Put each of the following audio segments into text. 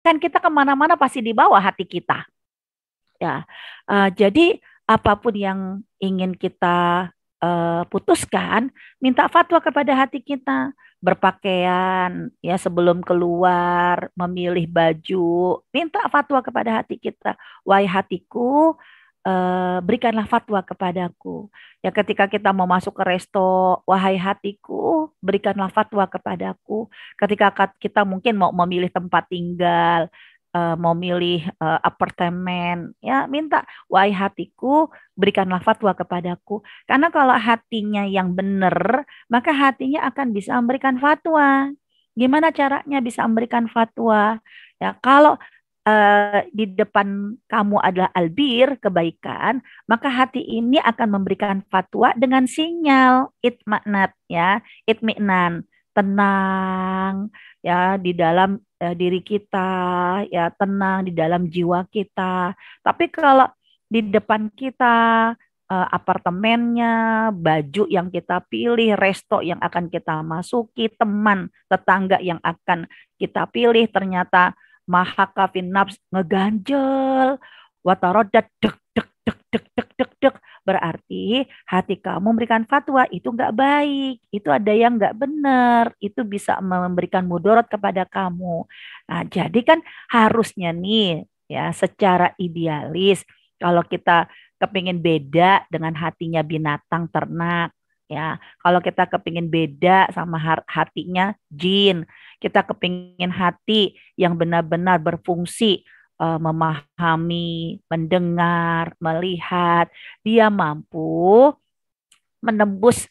kan kita kemana-mana pasti di bawah hati kita. Ya, jadi apapun yang ingin kita putuskan, minta fatwa kepada hati kita. Berpakaian, ya sebelum keluar, memilih baju, minta fatwa kepada hati kita. Wahai hatiku, berikanlah fatwa kepadaku. Ya ketika kita mau masuk ke resto, wahai hatiku, berikanlah fatwa kepadaku. Ketika kita mungkin mau memilih tempat tinggal, mau milih apartemen, ya minta, wahai hatiku, berikanlah fatwa kepadaku. Karena kalau hatinya yang benar, maka hatinya akan bisa memberikan fatwa. Gimana caranya bisa memberikan fatwa? Ya, kalau di depan kamu adalah albir, kebaikan, maka hati ini akan memberikan fatwa dengan sinyal itmanat, ya, itminan, tenang, ya, di dalam diri kita, ya, tenang di dalam jiwa kita. Tapi kalau di depan kita apartemennya, baju yang kita pilih, resto yang akan kita masuki, teman, tetangga yang akan kita pilih, ternyata mahakafin nafs ngeganjel, watarodat dek dek dek dek dek dek dek, berarti hati kamu memberikan fatwa itu nggak baik, itu ada yang nggak benar, itu bisa memberikan mudarat kepada kamu. Nah, jadi kan harusnya nih, ya secara idealis, kalau kita kepingin beda dengan hatinya binatang ternak, ya kalau kita kepingin beda sama hatinya jin, kita kepingin hati yang benar-benar berfungsi, memahami, mendengar, melihat, dia mampu menembus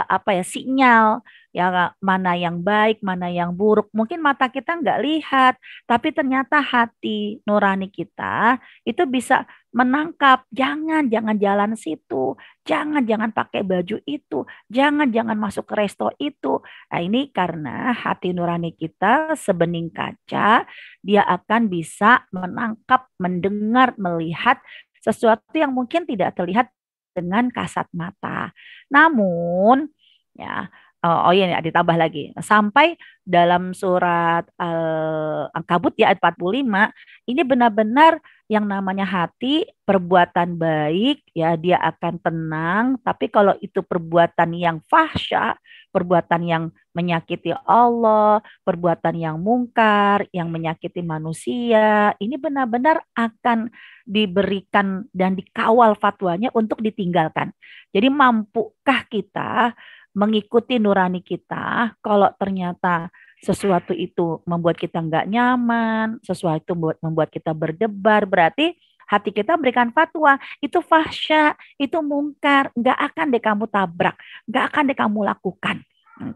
apa ya, sinyal, ya mana yang baik, mana yang buruk. Mungkin mata kita nggak lihat, tapi ternyata hati nurani kita itu bisa menangkap. Jangan jalan situ, jangan pakai baju itu, jangan masuk ke resto itu. Nah, ini karena hati nurani kita sebening kaca, dia akan bisa menangkap, mendengar, melihat sesuatu yang mungkin tidak terlihat dengan kasat mata. Namun, ya, oh iya, ditambah lagi. Sampai dalam surat Al-Ankabut ya ayat 45, ini benar-benar yang namanya hati, perbuatan baik, ya dia akan tenang. Tapi kalau itu perbuatan yang fahsya, perbuatan yang menyakiti Allah, perbuatan yang mungkar, yang menyakiti manusia, ini benar-benar akan diberikan dan dikawal fatwanya untuk ditinggalkan. Jadi mampukah kita mengikuti nurani kita kalau ternyata sesuatu itu membuat kita nggak nyaman, sesuatu membuat kita berdebar, berarti hati kita berikan fatwa, itu fahsya, itu mungkar, nggak akan deh kamu tabrak, nggak akan deh kamu lakukan.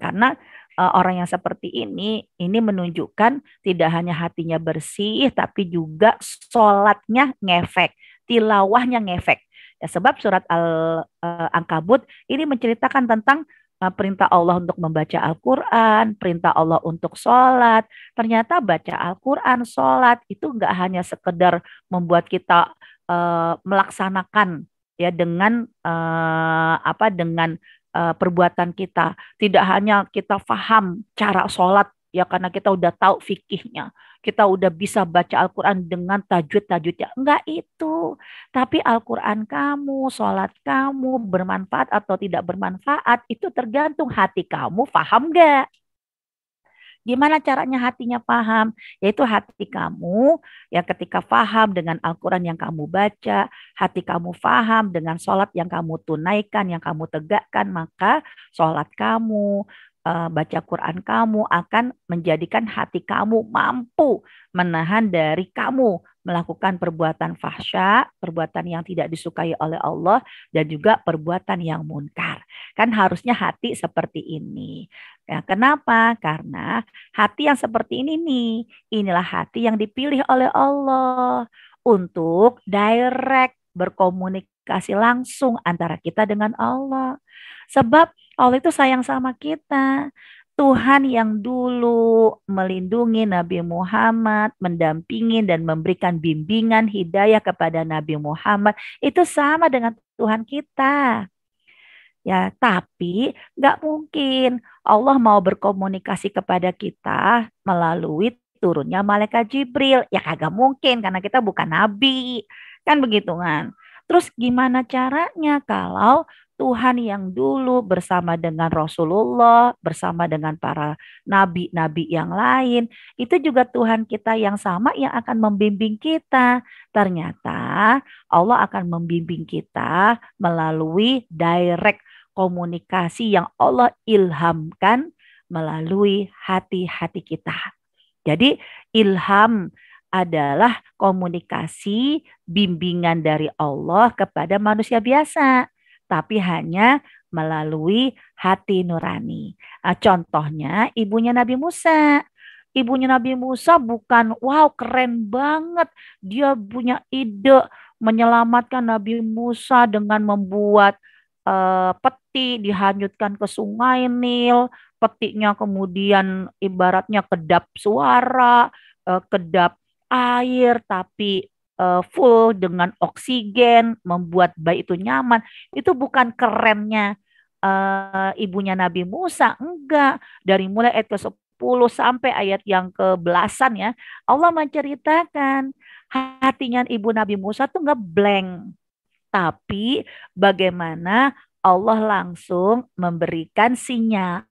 Karena orang yang seperti ini menunjukkan tidak hanya hatinya bersih, tapi juga sholatnya ngefek, tilawahnya ngefek. Ya, sebab surat Al-Ankabut ini menceritakan tentang perintah Allah untuk membaca Al-Quran, perintah Allah untuk sholat. Ternyata baca Al-Quran, sholat itu nggak hanya sekedar membuat kita melaksanakan, ya dengan dengan perbuatan kita. Tidak hanya kita paham cara sholat, ya karena kita udah tahu fikihnya. Kita udah bisa baca Al-Quran dengan tajwid-tajwidnya. Enggak itu. Tapi Al-Quran kamu, sholat kamu bermanfaat atau tidak bermanfaat, itu tergantung hati kamu paham enggak? Gimana caranya hatinya paham? Yaitu hati kamu, ya ketika paham dengan Al-Quran yang kamu baca, hati kamu paham dengan sholat yang kamu tunaikan, yang kamu tegakkan, maka sholat kamu, baca Quran kamu akan menjadikan hati kamu mampu menahan dari kamu melakukan perbuatan fahsya, perbuatan yang tidak disukai oleh Allah, dan juga perbuatan yang munkar. Kan harusnya hati seperti ini. Ya, kenapa? Karena hati yang seperti ini nih, inilah hati yang dipilih oleh Allah untuk direct berkomunikasi langsung antara kita dengan Allah. Sebab Allah itu sayang sama kita. Tuhan yang dulu melindungi Nabi Muhammad, mendampingi dan memberikan bimbingan hidayah kepada Nabi Muhammad, itu sama dengan Tuhan kita. Ya, tapi nggak mungkin Allah mau berkomunikasi kepada kita melalui turunnya malaikat Jibril. Ya kagak mungkin karena kita bukan nabi. Kan begitu kan. Terus gimana caranya kalau Tuhan yang dulu bersama dengan Rasulullah, bersama dengan para nabi-nabi yang lain, itu juga Tuhan kita yang sama yang akan membimbing kita. Ternyata Allah akan membimbing kita melalui direct komunikasi yang Allah ilhamkan melalui hati-hati kita. Jadi ilham adalah komunikasi bimbingan dari Allah kepada manusia biasa, tapi hanya melalui hati nurani. Nah, contohnya ibunya Nabi Musa. Ibunya Nabi Musa bukan wow keren banget. Dia punya ide menyelamatkan Nabi Musa dengan membuat peti dihanyutkan ke Sungai Nil. Petinya kemudian ibaratnya kedap suara, kedap air, tapi full dengan oksigen, membuat bayi itu nyaman. Itu bukan kerennya ibunya Nabi Musa, enggak. Dari mulai ayat ke-10 sampai ayat yang ke-belasan ya, Allah menceritakan hatinya ibu Nabi Musa tuh ngeblank. Tapi bagaimana Allah langsung memberikan sinyal.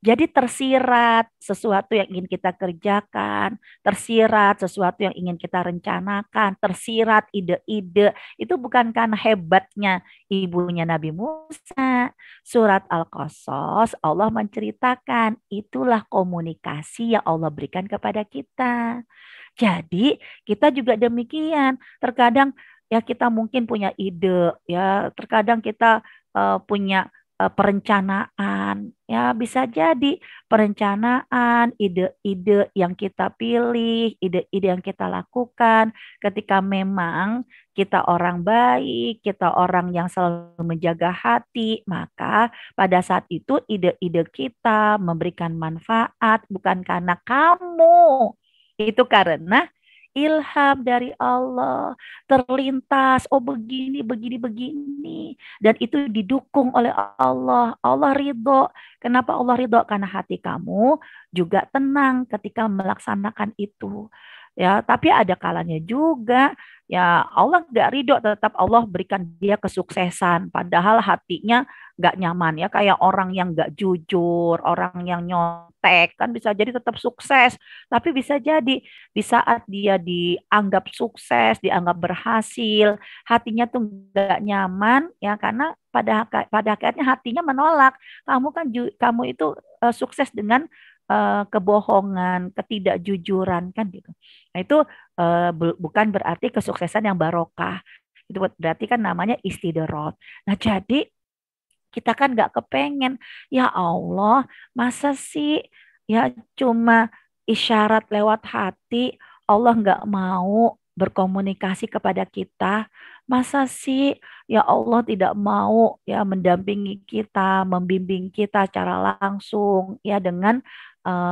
Jadi tersirat sesuatu yang ingin kita kerjakan, tersirat sesuatu yang ingin kita rencanakan, tersirat ide-ide. Itu bukan karena hebatnya ibunya Nabi Musa. Surat Al-Qasas Allah menceritakan itulah komunikasi yang Allah berikan kepada kita. Jadi kita juga demikian. Terkadang ya kita mungkin punya ide, ya terkadang kita punya perencanaan, ya bisa jadi perencanaan, ide-ide yang kita pilih, ide-ide yang kita lakukan ketika memang kita orang baik, kita orang yang selalu menjaga hati, maka pada saat itu ide-ide kita memberikan manfaat bukan karena kamu, itu karena ilham dari Allah, terlintas, oh begini, begini, begini. Dan itu didukung oleh Allah. Allah ridho. Kenapa Allah ridho? Karena hati kamu juga tenang ketika melaksanakan itu. Ya, tapi ada kalanya juga ya Allah gak ridho, tetap Allah berikan dia kesuksesan. Padahal hatinya gak nyaman ya, kayak orang yang gak jujur, orang yang nyontek kan bisa jadi tetap sukses, tapi bisa jadi di saat dia dianggap sukses, dianggap berhasil, hatinya tuh gak nyaman ya karena pada akhirnya hatinya menolak. Kamu kan kamu itu sukses dengan kebohongan, ketidakjujuran kan gitu. Nah, itu bukan berarti kesuksesan yang barokah. Itu berarti kan namanya istidrot. Nah, jadi kita kan nggak kepengen, ya Allah, masa sih ya cuma isyarat lewat hati, Allah nggak mau berkomunikasi kepada kita. Masa sih ya Allah tidak mau ya mendampingi kita, membimbing kita secara langsung ya dengan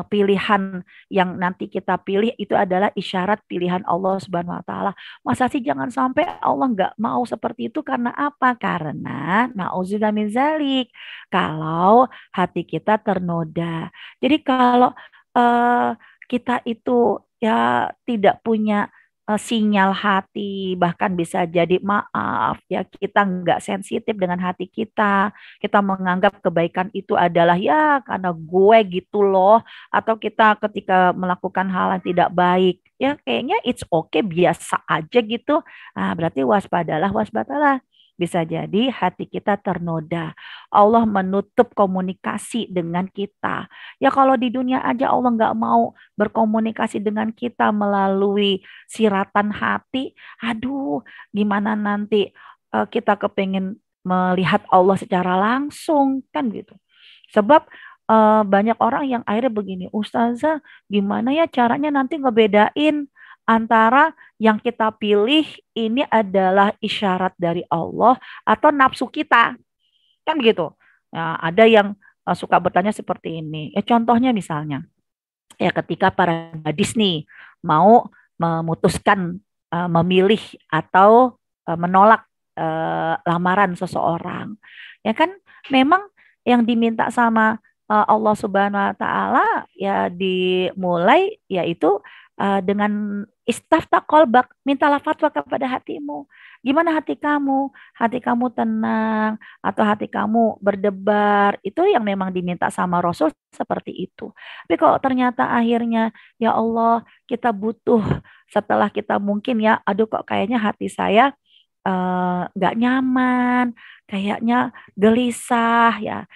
pilihan yang nanti kita pilih itu adalah isyarat pilihan Allah Subhanahu wa taala. Masa sih jangan sampai Allah nggak mau seperti itu karena apa? Karena nauzubillah min zalik. Kalau hati kita ternoda. Jadi kalau eh, kita itu ya tidak punya sinyal hati, bahkan bisa jadi maaf ya kita nggak sensitif dengan hati kita menganggap kebaikan itu adalah ya karena gue gitu loh, atau kita ketika melakukan hal yang tidak baik ya kayaknya it's okay biasa aja gitu. Nah, berarti waspadalah, bisa jadi hati kita ternoda. Allah menutup komunikasi dengan kita. Ya kalau di dunia aja Allah nggak mau berkomunikasi dengan kita melalui siratan hati. Aduh, gimana nanti kita kepengen melihat Allah secara langsung kan gitu. Sebab banyak orang yang akhirnya begini, Ustazah, gimana ya caranya nanti ngebedain antara yang kita pilih ini adalah isyarat dari Allah atau nafsu kita, kan begitu. Ya, ada yang suka bertanya seperti ini. Ya contohnya misalnya, ya ketika para gadis nih mau memutuskan memilih atau menolak lamaran seseorang, ya kan memang yang diminta sama Allah Subhanahu wa taala ya dimulai yaitu dengan istafta qalbak, mintalah fatwa kepada hatimu. Gimana hati kamu? Hati kamu tenang atau hati kamu berdebar? Itu yang memang diminta sama Rasul seperti itu. Tapi kalau ternyata akhirnya ya Allah, kita butuh setelah kita mungkin ya, aduh kok kayaknya hati saya nggak nyaman, kayaknya gelisah ya.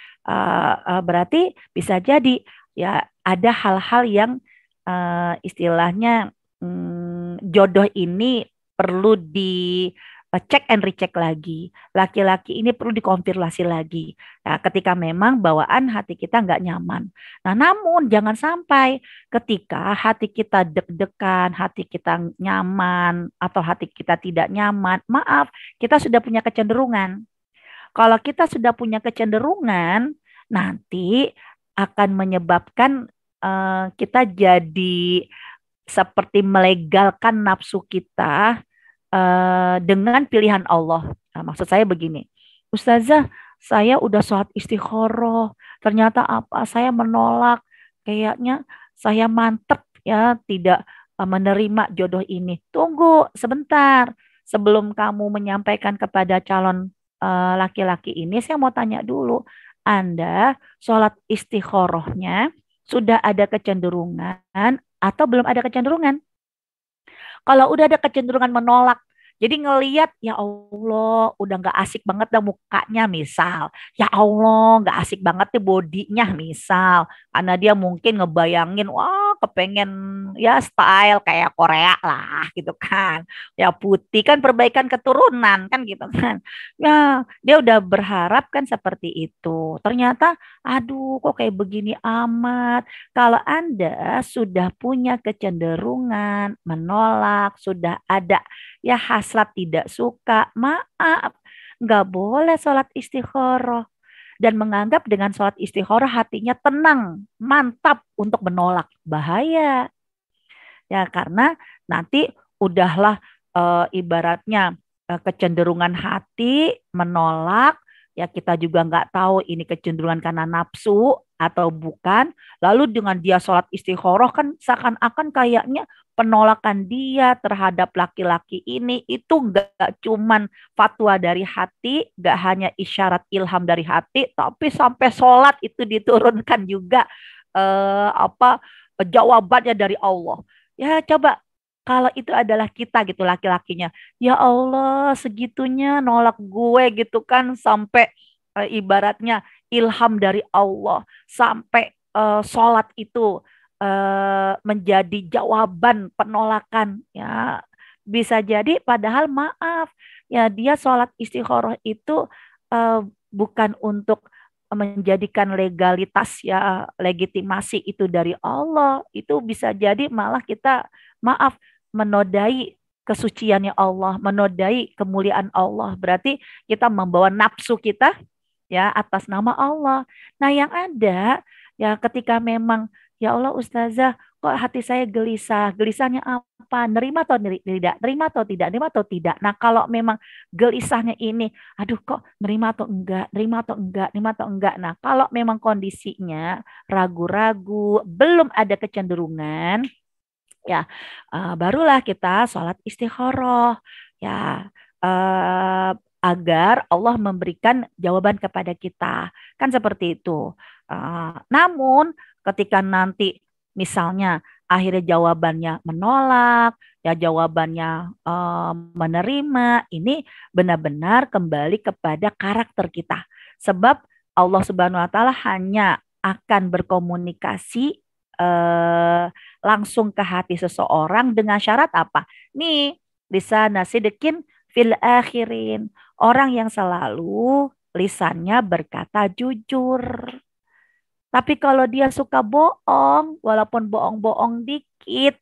Berarti bisa jadi ya ada hal-hal yang istilahnya jodoh ini perlu di cek and recheck lagi. Laki-laki ini perlu dikonfirmasi lagi. Ya, ketika memang bawaan hati kita nggak nyaman. Nah, namun jangan sampai ketika hati kita deg-degan, hati kita nyaman, atau hati kita tidak nyaman, maaf, kita sudah punya kecenderungan. Kalau kita sudah punya kecenderungan, nanti akan menyebabkan kita jadi seperti melegalkan nafsu kita dengan pilihan Allah. Nah, maksud saya begini, Ustazah, saya udah sholat istikharah, ternyata apa? Saya menolak, kayaknya saya mantep ya tidak menerima jodoh ini. Tunggu sebentar, sebelum kamu menyampaikan kepada calon laki-laki ini, saya mau tanya dulu, Anda sholat istikharahnya sudah ada kecenderungan atau belum ada kecenderungan? Kalau udah ada kecenderungan menolak, jadi ngeliat ya Allah udah nggak asik banget dah mukanya misal, ya Allah nggak asik banget deh bodinya misal, karena dia mungkin ngebayangin wah kepengen ya style kayak Korea lah gitu kan, ya putih kan perbaikan keturunan kan gitu kan, ya dia udah berharap kan seperti itu, ternyata aduh kok kayak begini amat. Kalau Anda sudah punya kecenderungan menolak, sudah ada ya hasrat tidak suka, maaf, nggak boleh sholat istikharah. Dan menganggap dengan sholat istikharah hatinya tenang, mantap untuk menolak. Bahaya. Ya, karena nanti udahlah ibaratnya kecenderungan hati menolak, ya kita juga nggak tahu ini kecenderungan karena nafsu atau bukan. Lalu dengan dia sholat istikharah kan seakan-akan kayaknya penolakan dia terhadap laki-laki ini itu nggak cuman fatwa dari hati, nggak hanya isyarat ilham dari hati, tapi sampai sholat itu diturunkan juga apa jawabannya dari Allah. Ya coba kalau itu adalah kita gitu laki-lakinya. Ya Allah segitunya nolak gue gitu kan sampai ibaratnya ilham dari Allah. Sampai sholat itu menjadi jawaban penolakan. Ya bisa jadi padahal maaf. Ya dia sholat istikharah itu eh, bukan untuk menjadikan legalitas ya legitimasi itu dari Allah itu bisa jadi malah kita maaf menodai kesuciannya Allah menodai kemuliaan Allah berarti kita membawa nafsu kita ya atas nama Allah. Nah yang ada ya ketika memang ya Allah Ustazah kok hati saya gelisah gelisahnya apa nerima atau tidak nerima atau tidak nerima atau tidak. Nah kalau memang gelisahnya ini aduh kok nerima atau enggak, nerima atau enggak, nerima atau enggak. Nah, kalau memang kondisinya ragu-ragu, belum ada kecenderungan, ya barulah kita sholat istikharah, ya agar Allah memberikan jawaban kepada kita. Kan seperti itu. Namun ketika nanti misalnya akhirnya jawabannya menolak, ya jawabannya menerima, ini benar-benar kembali kepada karakter kita. Sebab Allah Subhanahu wa taala hanya akan berkomunikasi langsung ke hati seseorang dengan syarat apa? Nih, lisan sidikin fil akhirin. Orang yang selalu lisannya berkata jujur. Tapi kalau dia suka bohong, walaupun bohong-bohong dikit,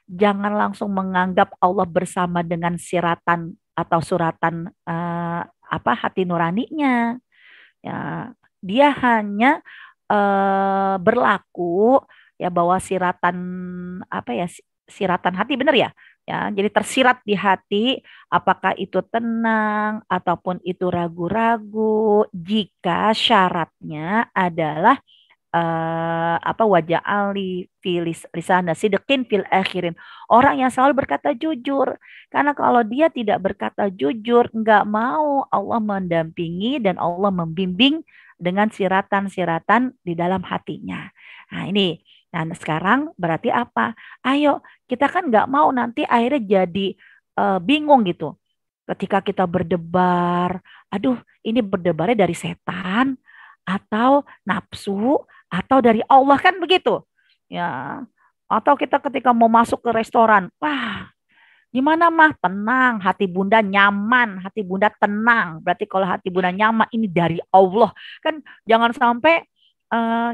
jangan langsung menganggap Allah bersama dengan siratan atau suratan apa hati nuraninya. Ya, dia hanya berlaku ya bahwa siratan apa ya siratan hati benar ya Ya, jadi tersirat di hati, apakah itu tenang ataupun itu ragu-ragu, jika syaratnya adalah apa wajah ali filis lisana sidekin fil akhirin, orang yang selalu berkata jujur, karena kalau dia tidak berkata jujur, nggak mau Allah mendampingi dan Allah membimbing dengan siratan-siratan di dalam hatinya. Nah ini, nah sekarang berarti apa, ayo, kita kan nggak mau nanti akhirnya jadi bingung gitu ketika kita berdebar, aduh ini berdebarnya dari setan atau nafsu atau dari Allah, kan begitu. Ya. Atau kita ketika mau masuk ke restoran, wah, gimana mah? Tenang, hati bunda nyaman, hati bunda tenang. Berarti kalau hati bunda nyaman ini dari Allah. Kan jangan sampai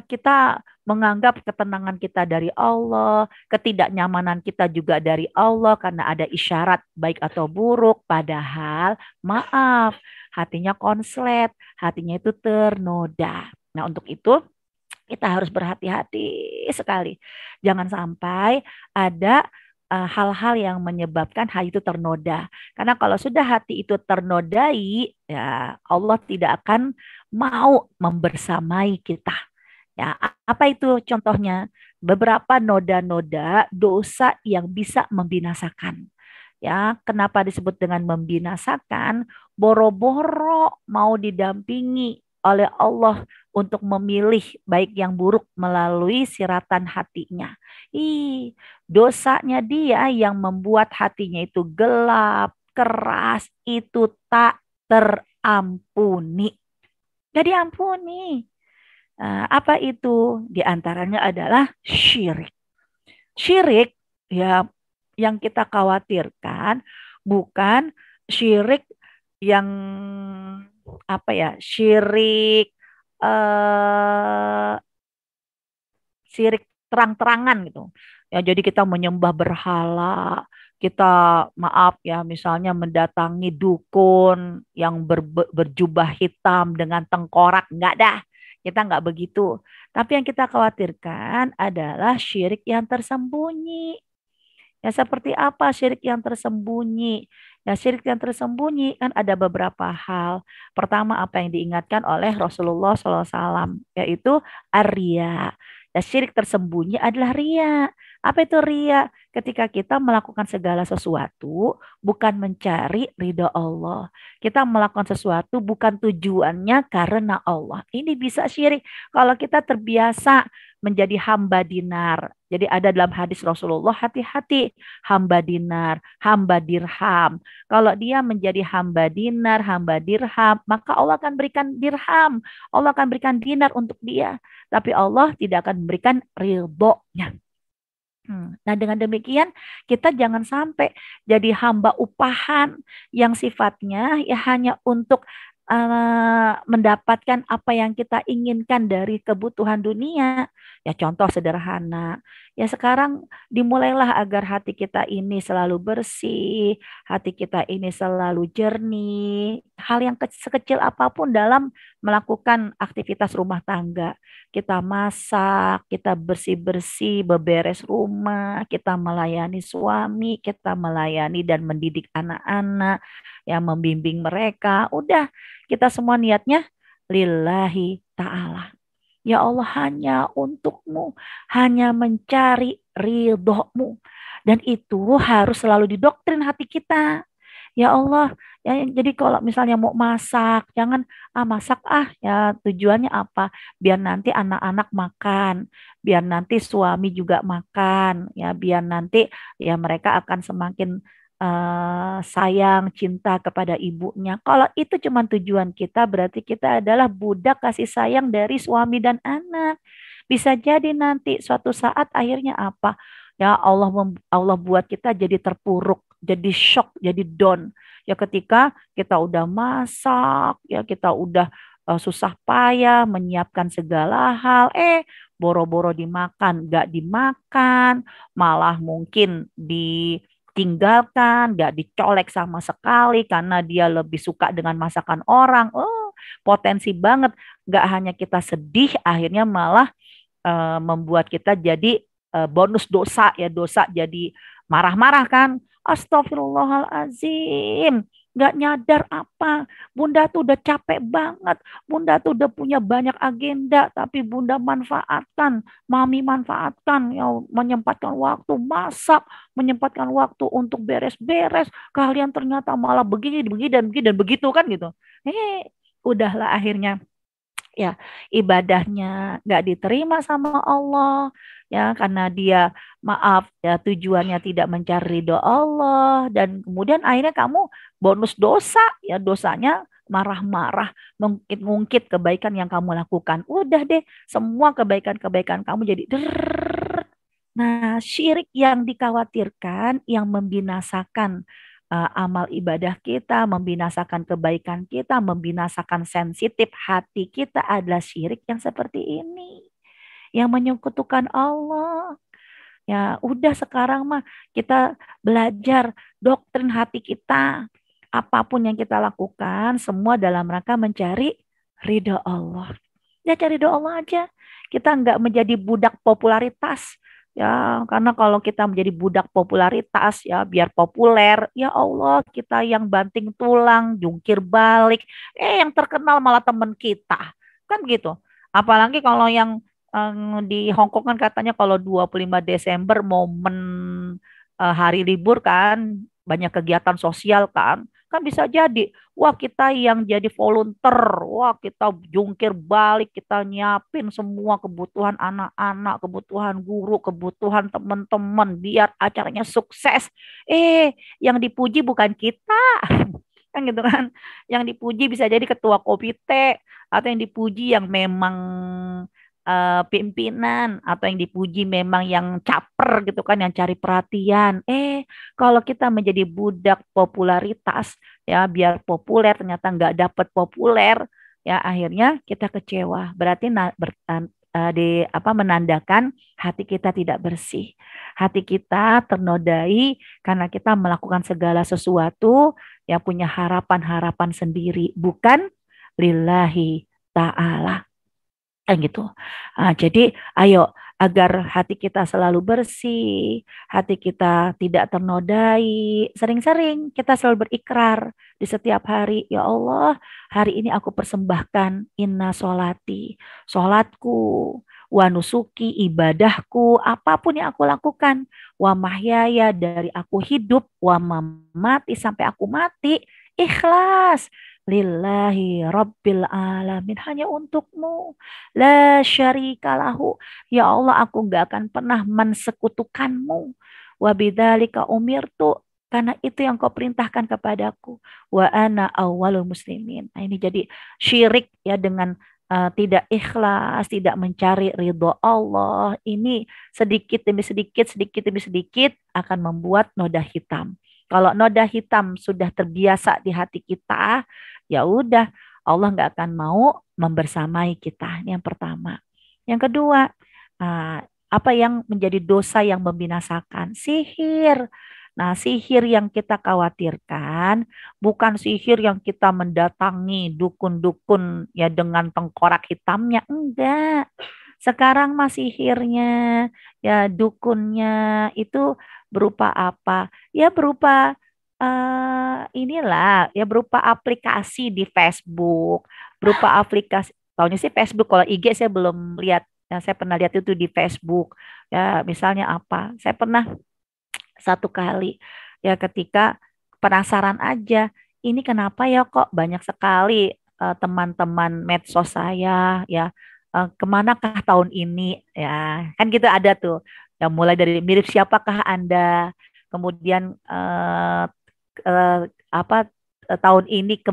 kita menganggap ketenangan kita dari Allah, ketidaknyamanan kita juga dari Allah karena ada isyarat baik atau buruk. Padahal maaf, hatinya konslet, hatinya itu ternoda. Nah, untuk itu kita harus berhati-hati sekali. Jangan sampai ada hal-hal yang menyebabkan hati itu ternoda. Karena kalau sudah hati itu ternodai, ya Allah tidak akan mau membersamai kita. Ya, apa itu contohnya? Beberapa noda-noda dosa yang bisa membinasakan. Ya, kenapa disebut dengan membinasakan? Boro-boro mau didampingi oleh Allah untuk memilih baik yang buruk melalui siratan hatinya. Ih, dosanya dia yang membuat hatinya itu gelap, keras, itu tak terampuni. Gak diampuni. Apa itu? Di antaranya adalah syirik. Syirik ya yang kita khawatirkan bukan syirik yang apa ya? Syirik eh syirik terang-terangan gitu. Ya, jadi kita menyembah berhala, kita maaf ya, misalnya mendatangi dukun yang berjubah hitam dengan tengkorak, enggak dah. Kita enggak begitu. Tapi yang kita khawatirkan adalah syirik yang tersembunyi. Ya, seperti apa syirik yang tersembunyi? Ya, syirik yang tersembunyi kan ada beberapa hal. Pertama, apa yang diingatkan oleh Rasulullah SAW, yaitu ar-riya. Ya, syirik tersembunyi adalah ria. Apa itu ria? Ketika kita melakukan segala sesuatu bukan mencari ridho Allah. Kita melakukan sesuatu bukan tujuannya karena Allah. Ini bisa syirik kalau kita terbiasa menjadi hamba dinar. Jadi ada dalam hadis Rasulullah, hati-hati hamba dinar, hamba dirham. Kalau dia menjadi hamba dinar, hamba dirham, maka Allah akan berikan dirham. Allah akan berikan dinar untuk dia. Tapi Allah tidak akan memberikan ridhonya. Nah, dengan demikian kita jangan sampai jadi hamba upahan yang sifatnya ya hanya untuk mendapatkan apa yang kita inginkan dari kebutuhan dunia. Ya contoh sederhana. Ya sekarang dimulailah agar hati kita ini selalu bersih, hati kita ini selalu jernih. Hal yang sekecil apapun dalam melakukan aktivitas rumah tangga. Kita masak, kita bersih-bersih, beberes rumah, kita melayani suami, kita melayani dan mendidik anak-anak, yang membimbing mereka. Udah, kita semua niatnya lillahi ta'ala. Ya Allah, hanya untukmu, hanya mencari ridhomu. Dan itu harus selalu didoktrin hati kita. Ya Allah, ya, jadi kalau misalnya mau masak, jangan masak ya tujuannya apa? Biar nanti anak-anak makan, biar nanti suami juga makan, ya biar nanti ya mereka akan semakin sayang, cinta kepada ibunya. Kalau itu cuma tujuan kita, berarti kita adalah budak kasih sayang dari suami dan anak. Bisa jadi nanti suatu saat akhirnya apa? Ya Allah buat kita jadi terpuruk, jadi shock, jadi down. Ya ketika kita udah masak, ya kita udah susah payah menyiapkan segala hal, boro-boro dimakan, gak dimakan, malah mungkin ditinggalkan, gak dicolek sama sekali karena dia lebih suka dengan masakan orang. Oh, potensi banget. Gak hanya kita sedih, akhirnya malah membuat kita jadi bonus dosa, ya dosa jadi marah-marah kan. Astagfirullahalazim. Nggak nyadar apa. Bunda tuh udah capek banget. Bunda tuh udah punya banyak agenda. Tapi Bunda manfaatkan. Mami manfaatkan. Ya, menyempatkan waktu masak. Menyempatkan waktu untuk beres-beres. Kalian ternyata malah begini, begini, dan begini, dan begitu kan gitu. Udahlah akhirnya ya ibadahnya nggak diterima sama Allah ya karena dia maaf ya tujuannya tidak mencari ridho Allah dan kemudian akhirnya kamu bonus dosa ya dosanya marah-marah mengungkit kebaikan yang kamu lakukan udah deh semua kebaikan-kebaikan kamu jadi nah, syirik yang dikhawatirkan, yang membinasakan amal ibadah kita, membinasakan kebaikan kita, membinasakan sensitif hati kita adalah syirik yang seperti ini, yang menyekutukan Allah. Ya, udah sekarang mah kita belajar doktrin hati kita. Apapun yang kita lakukan, semua dalam rangka mencari ridho Allah. Ya cari ridho Allah aja. Kita nggak menjadi budak popularitas. Ya, karena kalau kita menjadi budak popularitas, ya biar populer, ya Allah kita yang banting tulang, jungkir balik, yang terkenal malah temen kita. Kan gitu. Apalagi kalau yang di Hong Kong kan katanya kalau 25 Desember momen hari libur kan banyak kegiatan sosial kan. Kan bisa jadi, wah kita yang jadi volunteer, wah kita jungkir balik, kita nyiapin semua kebutuhan anak-anak, kebutuhan guru, kebutuhan teman-teman biar acaranya sukses. Yang dipuji bukan kita. Kan gitu kan. Yang dipuji bisa jadi ketua komite atau yang dipuji yang memang pimpinan atau yang dipuji memang yang caper gitu kan yang cari perhatian. Kalau kita menjadi budak popularitas ya biar populer ternyata nggak dapet populer ya akhirnya kita kecewa. Berarti di apa menandakan hati kita tidak bersih. Hati kita ternodai karena kita melakukan segala sesuatu yang punya harapan-harapan sendiri bukan lillahi ta'ala. Kan gitu. Jadi ayo agar hati kita selalu bersih, hati kita tidak ternodai. Sering-sering kita selalu berikrar di setiap hari, ya Allah, hari ini aku persembahkan inna solati, solatku, wa nusuki, ibadahku, apapun yang aku lakukan, wa mahyaya dari aku hidup, wa mamati sampai aku mati, ikhlas. Lillahi Rabbil Alamin. Hanya untukmu. La syarikalahu. Ya Allah, aku gak akan pernah mensekutukanmu. Wabidzalika umirtu. Karena itu yang kau perintahkan kepadaku. Wa ana awwalul muslimin. Nah, ini jadi syirik ya dengan tidak ikhlas, tidak mencari ridho Allah. Ini sedikit demi sedikit, sedikit demi sedikit akan membuat noda hitam. Kalau noda hitam sudah terbiasa di hati kita, ya udah Allah nggak akan mau membersamai kita. Yang pertama. Yang kedua, apa yang menjadi dosa yang membinasakan? Sihir. Nah, sihir yang kita khawatirkan bukan sihir yang kita mendatangi dukun-dukun ya dengan tengkorak hitamnya. Enggak. Sekarang mah sihirnya, ya dukunnya itu berupa apa? Ya berupa inilah ya berupa aplikasi di Facebook, berupa aplikasi. Tahunya sih Facebook, kalau IG saya belum lihat. Ya, saya pernah lihat itu di Facebook. Ya, misalnya apa? Saya pernah satu kali ya ketika penasaran aja, ini kenapa ya kok banyak sekali teman-teman medsos saya ya kemanakah tahun ini ya kan gitu ada tuh ya mulai dari mirip siapakah Anda kemudian eh, apa tahun ini ke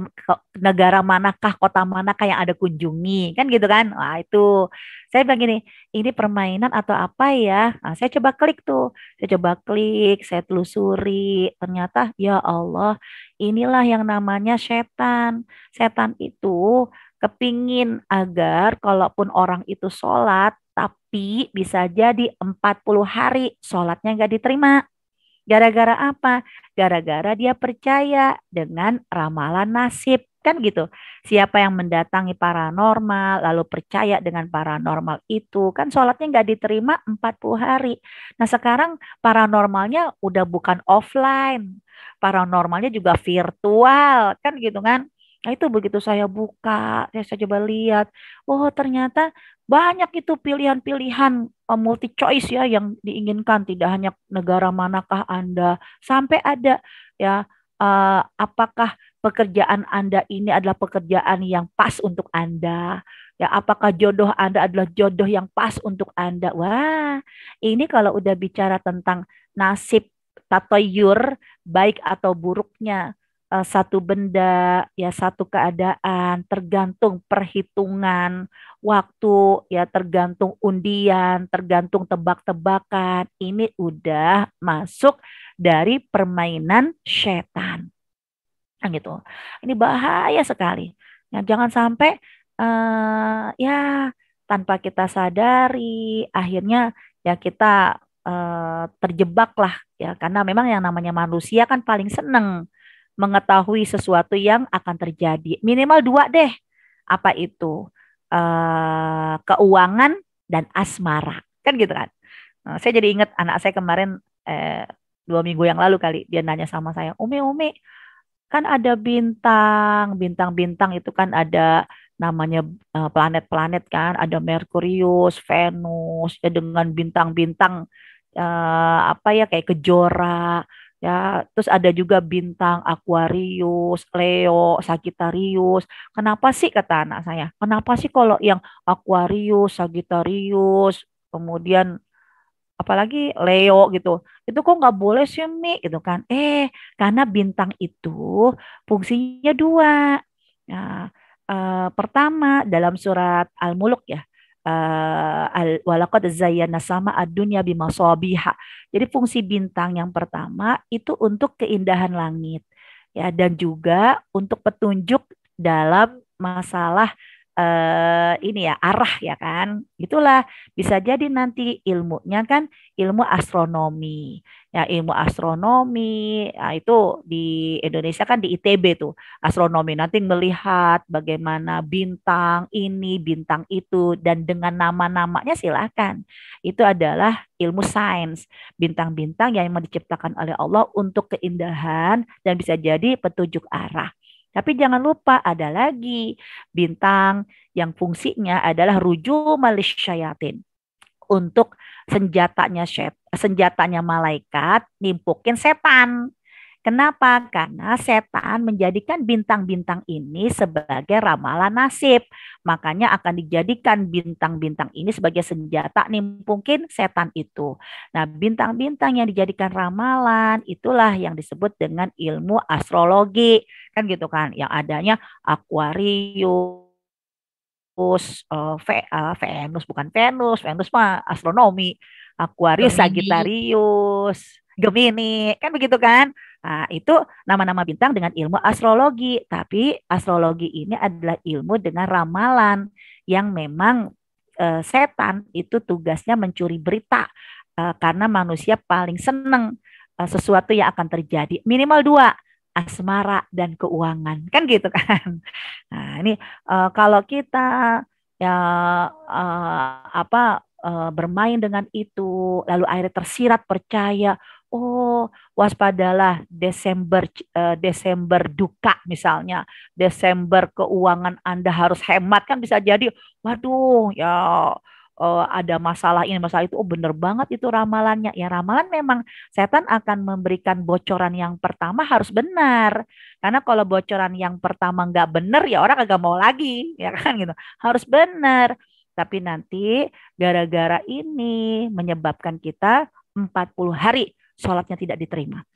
negara manakah, kota manakah yang ada kunjungi, kan gitu kan? Wah itu, saya bilang gini, ini permainan atau apa ya? Nah, saya coba klik tuh, saya telusuri, ternyata ya Allah, inilah yang namanya setan. Setan itu kepingin agar kalaupun orang itu sholat, tapi bisa jadi 40 hari sholatnya nggak diterima. Gara-gara apa? Gara-gara dia percaya dengan ramalan nasib. Kan gitu. Siapa yang mendatangi paranormal, lalu percaya dengan paranormal itu, kan sholatnya nggak diterima 40 hari. Nah sekarang paranormalnya udah bukan offline, paranormalnya juga virtual, kan gitu kan. Nah itu begitu saya buka, saya coba lihat, oh ternyata banyak itu pilihan-pilihan multi choice ya yang diinginkan, tidak hanya negara manakah Anda, sampai ada ya apakah pekerjaan Anda ini adalah pekerjaan yang pas untuk Anda. Ya, apakah jodoh Anda adalah jodoh yang pas untuk Anda? Wah, ini kalau udah bicara tentang nasib tatoyur, baik atau buruknya satu benda, ya satu keadaan, tergantung perhitungan waktu, ya tergantung undian, tergantung tebak-tebakan. Ini udah masuk dari permainan setan. Nah, gitu. Ini bahaya sekali. Ya, jangan sampai ya tanpa kita sadari, akhirnya ya kita terjebak lah ya, karena memang yang namanya manusia kan paling seneng mengetahui sesuatu yang akan terjadi. Minimal dua deh. Apa itu? Keuangan dan asmara. Kan gitu kan. Saya jadi ingat anak saya kemarin eh, 2 minggu yang lalu kali dia nanya sama saya, Umi, kan ada bintang-bintang itu kan ada namanya planet-planet kan, ada Merkurius, Venus, ya dengan bintang-bintang apa ya kayak kejora, ya terus ada juga bintang Aquarius, Leo, Sagittarius. Kenapa sih kata anak saya? Kenapa sih kalau yang Aquarius, Sagittarius, kemudian apalagi Leo gitu. Itu kok nggak boleh sih Mi gitu kan. Karena bintang itu fungsinya dua. Nah, pertama dalam surat Al-Muluk ya. Walaqad zayyana sama ad-dunya bimasabiha. Jadi fungsi bintang yang pertama itu untuk keindahan langit ya dan juga untuk petunjuk dalam masalah ini ya arah ya kan. Itulah bisa jadi nanti ilmunya kan ilmu astronomi. Ya, ilmu astronomi, ya itu di Indonesia kan di ITB tuh, astronomi. Nanti melihat bagaimana bintang ini, bintang itu, dan dengan nama-namanya silakan. Itu adalah ilmu sains, bintang-bintang yang memang diciptakan oleh Allah untuk keindahan dan bisa jadi petunjuk arah. Tapi jangan lupa ada lagi bintang yang fungsinya adalah rujumalis syayatin untuk senjatanya malaikat nimpukin setan. Kenapa? Karena setan menjadikan bintang-bintang ini sebagai ramalan nasib. Makanya akan dijadikan bintang-bintang ini sebagai senjata nimpukin setan itu. Nah, bintang-bintang yang dijadikan ramalan itulah yang disebut dengan ilmu astrologi. Kan gitu kan, yang adanya Aquarius, Venus bukan Venus, Venus mah astronomi, Aquarius, Gemini. Sagittarius, Gemini, kan begitu kan? Nah, itu nama-nama bintang dengan ilmu astrologi, tapi astrologi ini adalah ilmu dengan ramalan yang memang setan itu tugasnya mencuri berita karena manusia paling seneng sesuatu yang akan terjadi. Minimal dua, asmara dan keuangan, kan gitu kan? Nah, ini kalau kita ya bermain dengan itu, lalu akhirnya tersirat percaya, oh waspadalah Desember duka misalnya, Desember keuangan Anda harus hemat kan bisa jadi, waduh ya ada masalah ini masalah itu, oh bener banget itu ramalannya. Ya ramalan memang setan akan memberikan bocoran yang pertama harus benar. Karena kalau bocoran yang pertama nggak benar ya orang agak mau lagi, ya kan gitu. Harus benar. Tapi nanti gara-gara ini menyebabkan kita 40 hari sholatnya tidak diterima.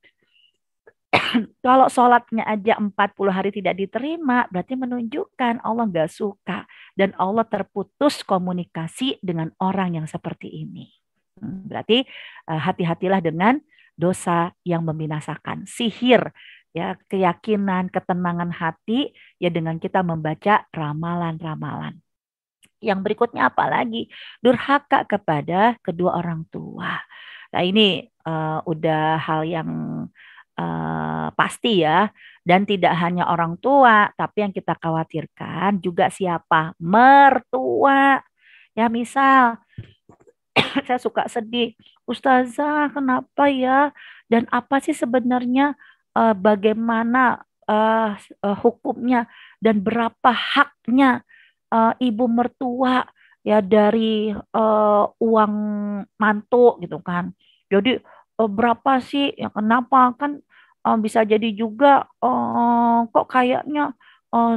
Kalau sholatnya aja 40 hari tidak diterima, berarti menunjukkan Allah nggak suka. Dan Allah terputus komunikasi dengan orang yang seperti ini. Berarti hati-hatilah dengan dosa yang membinasakan. Sihir, ya keyakinan, ketenangan hati, ya dengan kita membaca ramalan-ramalan. Yang berikutnya apa lagi? Durhaka kepada kedua orang tua. Nah ini udah hal yang pasti ya. Dan tidak hanya orang tua, tapi yang kita khawatirkan juga siapa? Mertua. Ya misal, saya suka sedih. Ustazah, kenapa ya? Dan apa sih sebenarnya bagaimana hukumnya dan berapa haknya ibu mertua ya dari uang mantu gitu kan. Jadi berapa sih? Ya kenapa kan bisa jadi juga kok kayaknya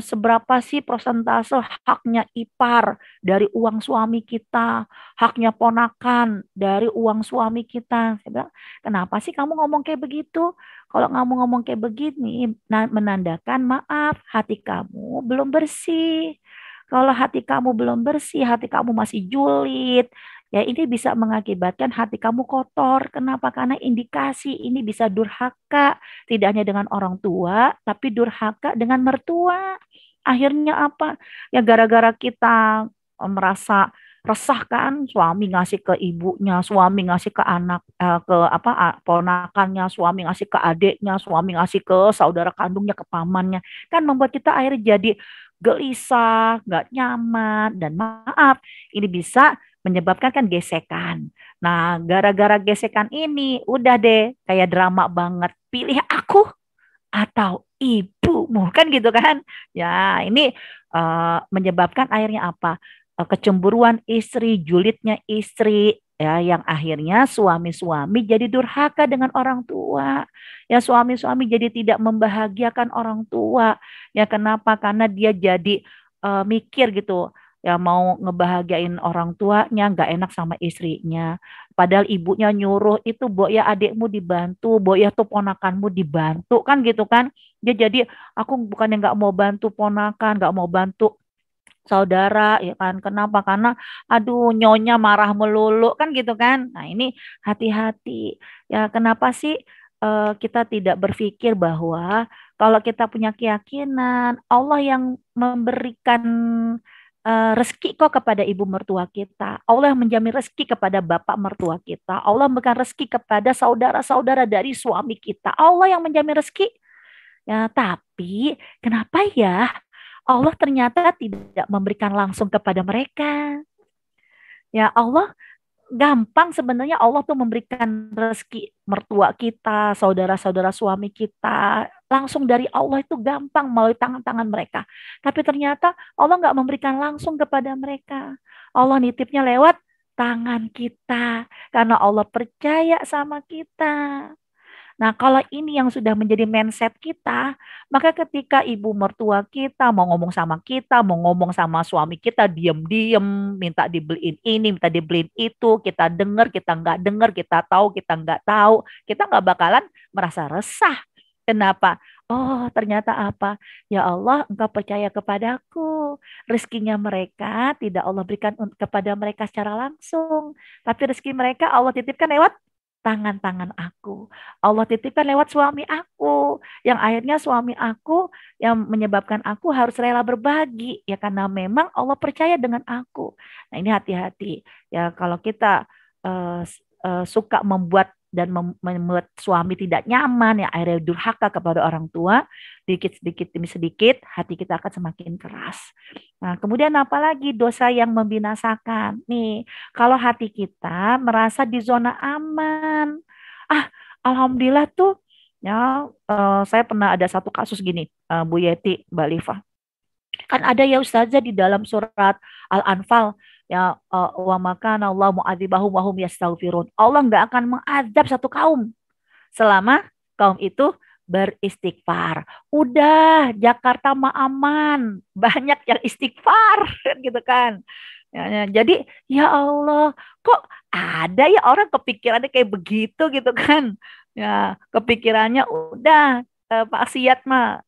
seberapa sih persentase haknya ipar dari uang suami kita, haknya ponakan dari uang suami kita. Saya bilang, kenapa sih kamu ngomong kayak begitu? Kalau kamu ngomong kayak begini, menandakan maaf, hati kamu belum bersih. Kalau hati kamu belum bersih, hati kamu masih julid, ya ini bisa mengakibatkan hati kamu kotor. Kenapa? Karena indikasi ini bisa durhaka, tidak hanya dengan orang tua, tapi durhaka dengan mertua. Akhirnya apa? Ya gara-gara kita merasa resah kan, suami ngasih ke ibunya, suami ngasih ke anak, ke apa ponakannya, suami ngasih ke adiknya, suami ngasih ke saudara kandungnya, ke pamannya, kan membuat kita akhirnya jadi gelisah, nggak nyaman, dan maaf, ini bisa menyebabkan kan gesekan. Nah, gara-gara gesekan ini, udah deh, kayak drama banget. Pilih aku atau ibumu, kan gitu kan? Ya, ini menyebabkan akhirnya apa? Kecemburuan istri, julidnya istri, ya, yang akhirnya suami-suami jadi durhaka dengan orang tua. Ya, suami-suami jadi tidak membahagiakan orang tua. Ya, kenapa? Karena dia jadi mikir gitu. Ya mau ngebahagiain orang tuanya, nggak enak sama istrinya. Padahal ibunya nyuruh itu, Bo ya adikmu dibantu, Bo ya tuh ponakanmu dibantu, kan gitu kan. Dia jadi, aku bukannya nggak mau bantu ponakan, nggak mau bantu saudara, ya kan. Kenapa? Karena aduh nyonya marah melulu, kan gitu kan. Nah ini hati-hati. Ya kenapa sih kita tidak berpikir bahwa kalau kita punya keyakinan Allah yang memberikan rezeki kok kepada ibu mertua kita. Allah yang menjamin rezeki kepada bapak mertua kita. Allah memberikan rezeki kepada saudara-saudara dari suami kita. Allah yang menjamin rezeki. Ya, tapi kenapa ya Allah ternyata tidak memberikan langsung kepada mereka? Ya, Allah gampang sebenarnya Allah tuh memberikan rezeki mertua kita, saudara-saudara suami kita, langsung dari Allah itu gampang melalui tangan-tangan mereka. Tapi ternyata Allah nggak memberikan langsung kepada mereka. Allah nitipnya lewat tangan kita karena Allah percaya sama kita. Nah, kalau ini yang sudah menjadi mindset kita, maka ketika ibu mertua kita mau ngomong sama kita, mau ngomong sama suami kita, diem-diem, minta dibeliin ini, minta dibeliin itu, kita dengar, kita nggak dengar, kita nggak tahu, kita nggak bakalan merasa resah. Kenapa? Oh, ternyata apa? Ya Allah, Engkau percaya kepadaku. Rezekinya mereka tidak Allah berikan kepada mereka secara langsung. Tapi rezeki mereka Allah titipkan lewat tangan-tangan aku. Allah titipkan lewat suami aku. Yang akhirnya suami aku yang menyebabkan aku harus rela berbagi. Ya karena memang Allah percaya dengan aku. Nah ini hati-hati. Ya kalau kita suka membuat dan membuat suami tidak nyaman, ya akhirnya durhaka kepada orang tua, sedikit demi sedikit hati kita akan semakin keras. Nah, kemudian apalagi dosa yang membinasakan? Nih, kalau hati kita merasa di zona aman. Ah, alhamdulillah tuh ya, saya pernah ada satu kasus gini, Bu Yeti, Mbak Liva. Kan ada ya Ustazah di dalam surat Al-Anfal, ya wa makana Allah mu'adzibahum wa hum yastaghfirun. Allah nggak akan mengadab satu kaum selama kaum itu beristighfar. Udah, Jakarta mah aman, banyak yang istighfar gitu kan. Jadi ya Allah, kok ada ya orang kepikirannya kayak begitu gitu kan. Ya, kepikirannya udah maksiat mah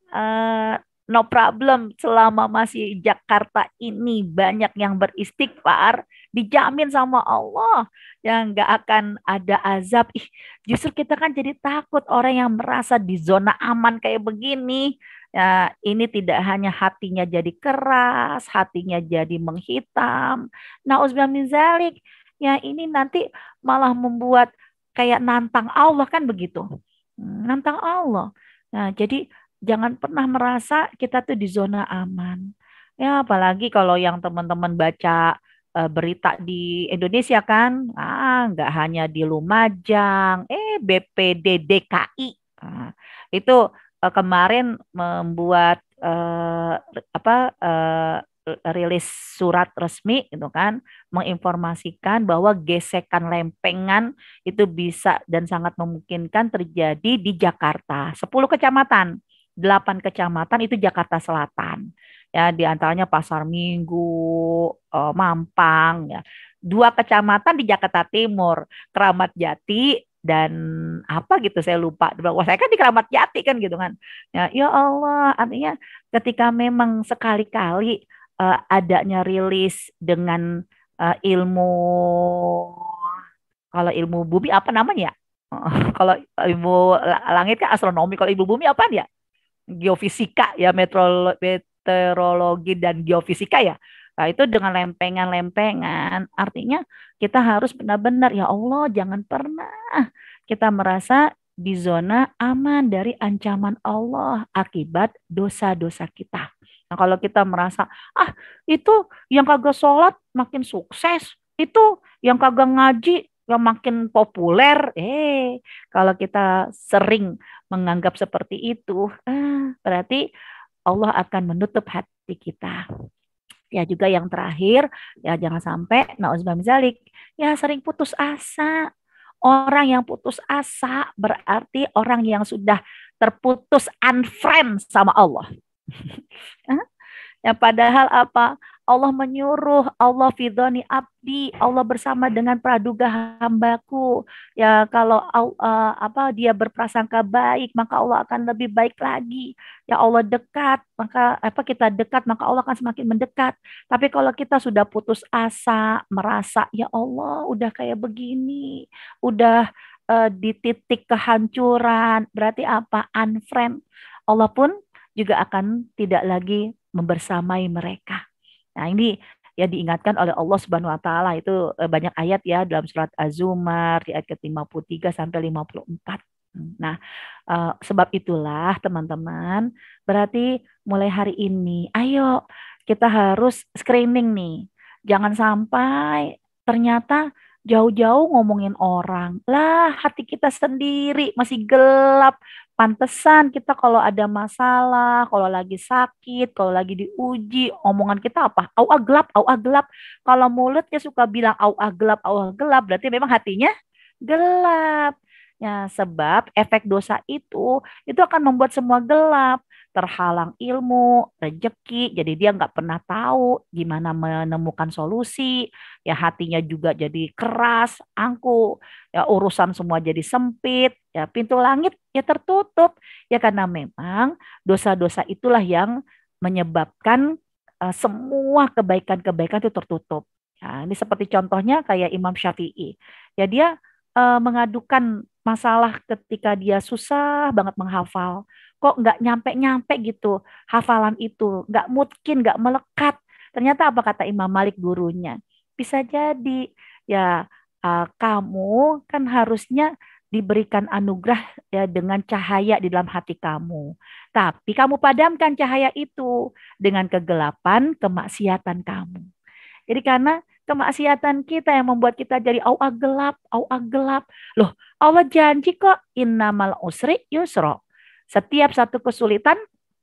no problem selama masih Jakarta ini banyak yang beristighfar, dijamin sama Allah yang nggak akan ada azab. Ih, justru kita kan jadi takut orang yang merasa di zona aman kayak begini. Ya, ini tidak hanya hatinya jadi keras, hatinya jadi menghitam. Nauzubillah min zalik. Ya, ini nanti malah membuat kayak nantang Allah kan begitu. Nantang Allah. Nah, jadi Jangan pernah merasa kita tuh di zona aman. Ya, apalagi kalau yang teman-teman baca berita di Indonesia kan, nggak hanya di Lumajang, BPD DKI. Ah, itu kemarin membuat apa rilis surat resmi gitu kan, menginformasikan bahwa gesekan lempengan itu bisa dan sangat memungkinkan terjadi di Jakarta. 10 kecamatan. 8 kecamatan itu Jakarta Selatan. Ya, di antaranya Pasar Minggu, Mampang, ya. 2 kecamatan di Jakarta Timur, Keramat Jati dan apa gitu saya lupa. Wah, saya kan di Keramat Jati kan gitu kan. Ya, ya Allah, artinya ketika memang sekali-kali adanya rilis dengan ilmu, kalau ilmu bumi apa namanya ya? Kalau ilmu langit kan astronomi, kalau ilmu bumi apa ya? Geofisika ya, meteorologi dan geofisika ya. Nah, itu dengan lempengan-lempengan, artinya kita harus benar-benar ya Allah, jangan pernah kita merasa di zona aman dari ancaman Allah akibat dosa-dosa kita. Nah, kalau kita merasa, itu yang kagak sholat makin sukses, itu yang kagak ngaji yang makin populer. Kalau kita sering menganggap seperti itu, berarti Allah akan menutup hati kita. Ya juga yang terakhir, ya jangan sampai nauzubillah min dzalik, ya sering putus asa. Orang yang putus asa berarti orang yang sudah terputus unfriend sama Allah. Ya padahal apa? Allah menyuruh, Allah fidhoni abdi, Allah bersama dengan praduga hambaku. Ya kalau apa dia berprasangka baik, maka Allah akan lebih baik lagi. Ya Allah dekat, maka apa kita dekat, maka Allah akan semakin mendekat. Tapi kalau kita sudah putus asa, merasa ya Allah udah kayak begini, udah di titik kehancuran, berarti apa? Unfriend. Allah pun juga akan tidak lagi membersamai mereka. Nah, ini ya diingatkan oleh Allah Subhanahu wa taala itu banyak ayat ya dalam surat Az-Zumar di ayat ke-53 sampai 54. Nah, sebab itulah teman-teman, berarti mulai hari ini ayo kita harus screening nih. Jangan sampai ternyata jauh-jauh ngomongin orang. Lah, hati kita sendiri masih gelap. Pantesan kita kalau ada masalah, kalau lagi sakit, kalau lagi diuji, omongan kita apa? Au ah gelap, au ah gelap. Kalau mulutnya suka bilang au ah gelap, berarti memang hatinya gelap. Ya, sebab efek dosa itu akan membuat semua gelap, terhalang ilmu, rezeki, jadi dia nggak pernah tahu gimana menemukan solusi, ya hatinya juga jadi keras, angkuh, ya urusan semua jadi sempit, ya pintu langit ya tertutup, ya karena memang dosa-dosa itulah yang menyebabkan semua kebaikan-kebaikan itu tertutup. Ya, ini seperti contohnya kayak Imam Syafi'i, ya dia mengadukan masalah ketika dia susah banget menghafal. Kok nggak nyampe-nyampe gitu hafalan itu, nggak mungkin, nggak melekat. Ternyata apa kata Imam Malik gurunya? Bisa jadi ya kamu kan harusnya diberikan anugerah ya dengan cahaya di dalam hati kamu. Tapi kamu padamkan cahaya itu dengan kegelapan kemaksiatan kamu. Jadi karena kemaksiatan kita yang membuat kita jadi au gelap, au gelap. Loh, Allah janji kok innamal usri yusro. Setiap satu kesulitan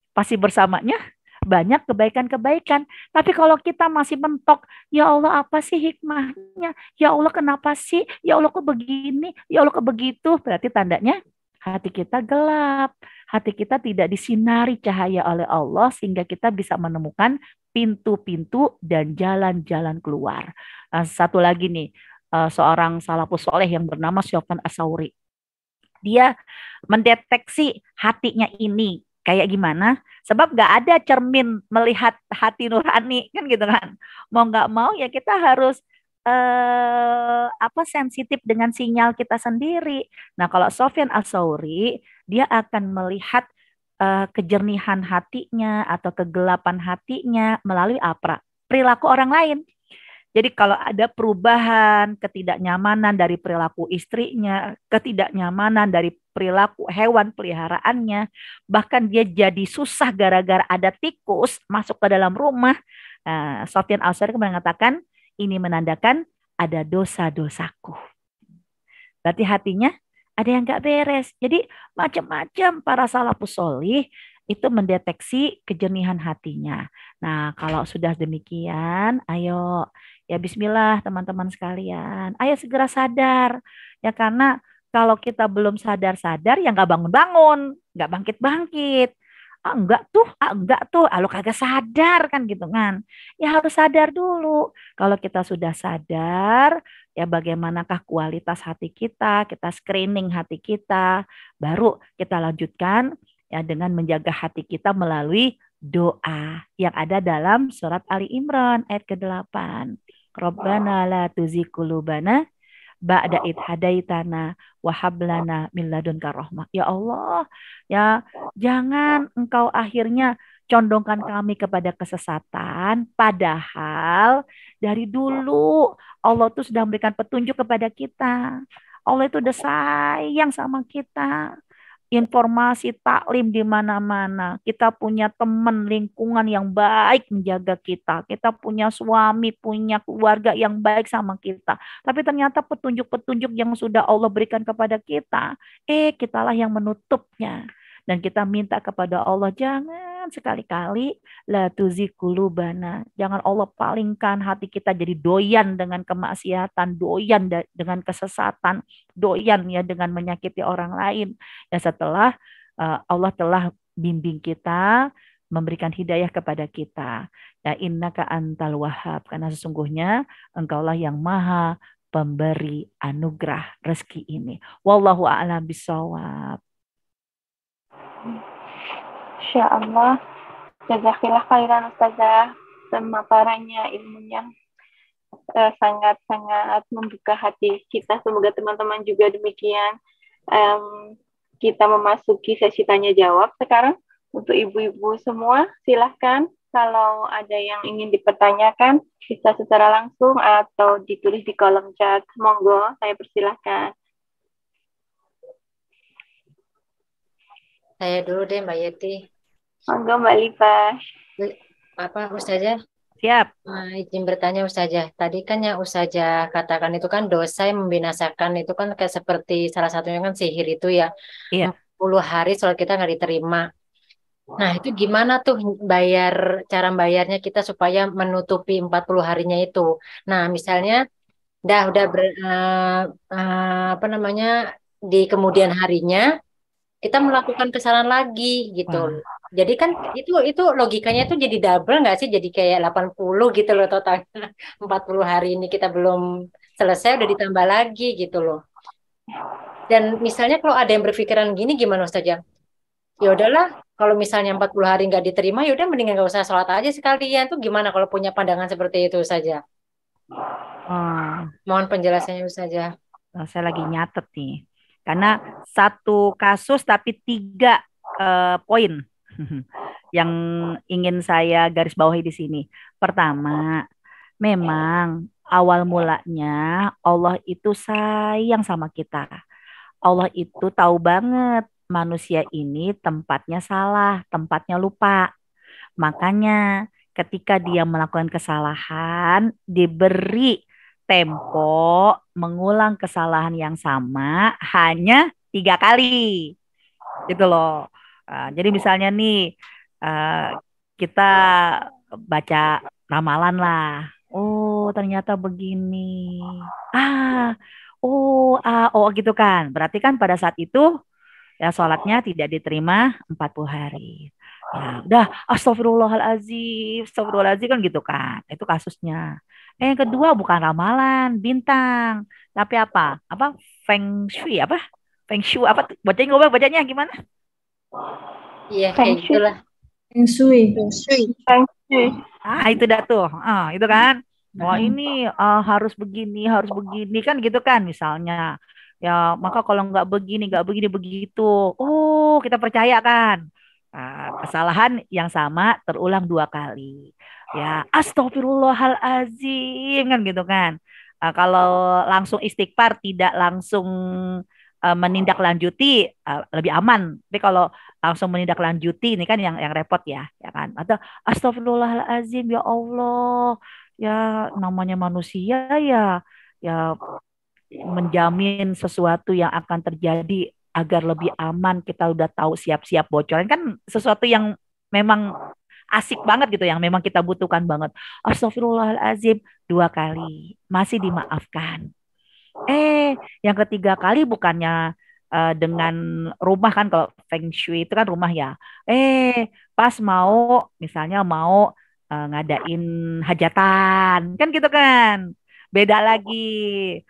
pasti bersamanya banyak kebaikan-kebaikan. Tapi kalau kita masih mentok, ya Allah apa sih hikmahnya? Ya Allah kenapa sih? Ya Allah kok begini? Ya Allah kok begitu? Berarti tandanya hati kita gelap. Hati kita tidak disinari cahaya oleh Allah sehingga kita bisa menemukan pintu-pintu dan jalan-jalan keluar. Satu lagi nih, seorang salafus soleh yang bernama Sufyan As-Tsauri. Dia mendeteksi hatinya ini kayak gimana. Sebab gak ada cermin melihat hati nurani kan gitu kan. Mau nggak mau ya kita harus apa sensitif dengan sinyal kita sendiri. Nah kalau Sufyan As-Tsauri dia akan melihat kejernihan hatinya atau kegelapan hatinya melalui apa? Perilaku orang lain. Jadi kalau ada perubahan, ketidaknyamanan dari perilaku istrinya, ketidaknyamanan dari perilaku hewan peliharaannya, bahkan dia jadi susah gara-gara ada tikus masuk ke dalam rumah. Sofyan Al-Sari mengatakan ini menandakan ada dosa-dosaku. Berarti hatinya ada yang nggak beres. Jadi macam-macam para salafus solih itu mendeteksi kejernihan hatinya. Nah, kalau sudah demikian, ayo ya Bismillah teman-teman sekalian. Ayo segera sadar. Ya karena kalau kita belum sadar-sadar ya nggak bangun-bangun, nggak bangkit-bangkit. Enggak tuh, lo kagak sadar kan gitu kan. Ya harus sadar dulu. Kalau kita sudah sadar, ya bagaimanakah kualitas hati kita screening hati kita, baru kita lanjutkan ya dengan menjaga hati kita melalui doa yang ada dalam surat Ali Imran ayat ke-8. Rabbana la tuzigh qulubana ba'da id hadaitana wa hab lana min ladunka rahmah. Ya Allah, ya jangan engkau akhirnya condongkan kami kepada kesesatan, padahal dari dulu Allah tuh sudah memberikan petunjuk kepada kita. Allah itu udah sayang sama kita. Informasi taklim di mana-mana. Kita punya teman lingkungan yang baik menjaga kita. Kita punya suami, punya keluarga yang baik sama kita. Tapi ternyata petunjuk-petunjuk yang sudah Allah berikan kepada kita, kitalah yang menutupnya. Dan kita minta kepada Allah, jangan sekali-kali la tuzigh qulubana. Jangan Allah palingkan hati kita jadi doyan dengan kemaksiatan, doyan dengan kesesatan, doyan ya dengan menyakiti orang lain. Ya setelah Allah telah bimbing kita, memberikan hidayah kepada kita. Ya innaka antal wahhab, karena sesungguhnya engkaulah yang maha pemberi anugerah rezeki ini. Wallahu a'lam bishawab. Insya Allah. Jazakillah khairan Ustazah. Pemaparannya ilmunya sangat-sangat membuka hati kita. Semoga teman-teman juga demikian. Kita memasuki sesi tanya jawab sekarang. Untuk ibu-ibu semua, silahkan kalau ada yang ingin dipertanyakan, bisa secara langsung atau ditulis di kolom chat. Monggo, saya persilahkan. Saya dulu deh Mbak Yeti. Monggo Mbak Lipa. Apa Ustazah? Siap. Izin bertanya Ustazah. Tadi kan yang Ustazah katakan itu kan dosa yang membinasakan, itu kan kayak seperti salah satunya kan sihir itu ya. Iya. 40 hari sholat kita nggak diterima. Nah itu gimana tuh cara bayarnya kita supaya menutupi 40 harinya itu. Nah misalnya apa namanya di kemudian harinya kita melakukan kesalahan lagi gitu. Wah. Jadi kan itu logikanya itu jadi double nggak sih? Jadi kayak 80 gitu loh totalnya. 40 hari ini kita belum selesai udah ditambah lagi gitu loh. Dan misalnya kalau ada yang berpikiran gini gimana Ustazah? Ya udahlah, kalau misalnya 40 hari nggak diterima, ya udah mendingan nggak usah sholat aja sekalian. Tuh gimana kalau punya pandangan seperti itu saja? Mohon penjelasannya Ustazah. Saya lagi nyatet nih. Karena satu kasus tapi 3 poin yang ingin saya garis bawahi di sini. Pertama, memang awal mulanya Allah itu sayang sama kita. Allah itu tahu banget manusia ini tempatnya salah, tempatnya lupa. Makanya ketika dia melakukan kesalahan, diberi tempo mengulang kesalahan yang sama hanya 3 kali. Gitu loh. Jadi misalnya nih, kita baca ramalan lah. Oh, ternyata begini. Oh gitu kan. Berarti kan pada saat itu ya sholatnya tidak diterima 40 hari. Ya, udah astagfirullahalazim kan gitu kan. Itu kasusnya. Yang kedua bukan ramalan, bintang. Tapi apa? Apa? Feng Shui apa? Feng Shui apa? Bacanya gimana? Iya, kayak gitulah. Feng Shui. Itu dah tuh. Itu kan. Wah ini harus begini kan gitu kan misalnya. Ya maka kalau nggak begini begitu. Oh kita percaya kan. Kesalahan yang sama terulang 2 kali. ya astagfirullahalazim kan gitu kan. Kalau langsung istighfar tidak langsung menindaklanjuti lebih aman. Tapi kalau langsung menindaklanjuti ini kan yang repot ya kan. Atau astagfirullahalazim ya Allah. Ya namanya manusia ya ya menjamin sesuatu yang akan terjadi agar lebih aman kita udah tahu siap-siap bocoran kan sesuatu yang memang asik banget gitu yang memang kita butuhkan banget. Astagfirullahalazim 2 kali masih dimaafkan. Yang ketiga kali bukannya dengan rumah kan kalau Feng Shui itu kan rumah ya. Pas mau misalnya mau ngadain hajatan kan gitu kan. Beda lagi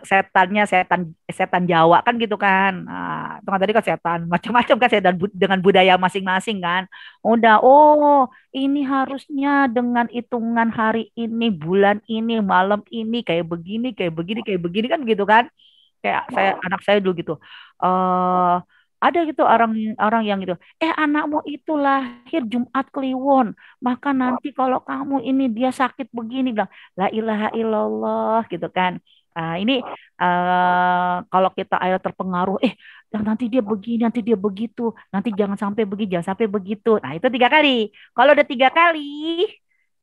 setannya setan setan Jawa kan gitu kan. Nah, itu kan tadi kan setan macam-macam kan setan dengan budaya masing-masing kan. Udah, oh ini harusnya dengan hitungan hari ini, bulan ini, malam ini kayak begini, kayak begini, kayak begini kan gitu kan. Kayak anak saya dulu gitu. eh ada gitu orang yang gitu. Anakmu itu lahir Jumat Kliwon, maka nanti kalau kamu ini dia sakit begini bilang la ilaha illallah gitu kan. Ini kalau kita ayo terpengaruh, nanti dia begini, nanti dia begitu, nanti jangan sampai begini, jangan sampai begitu. Nah itu 3 kali. Kalau udah 3 kali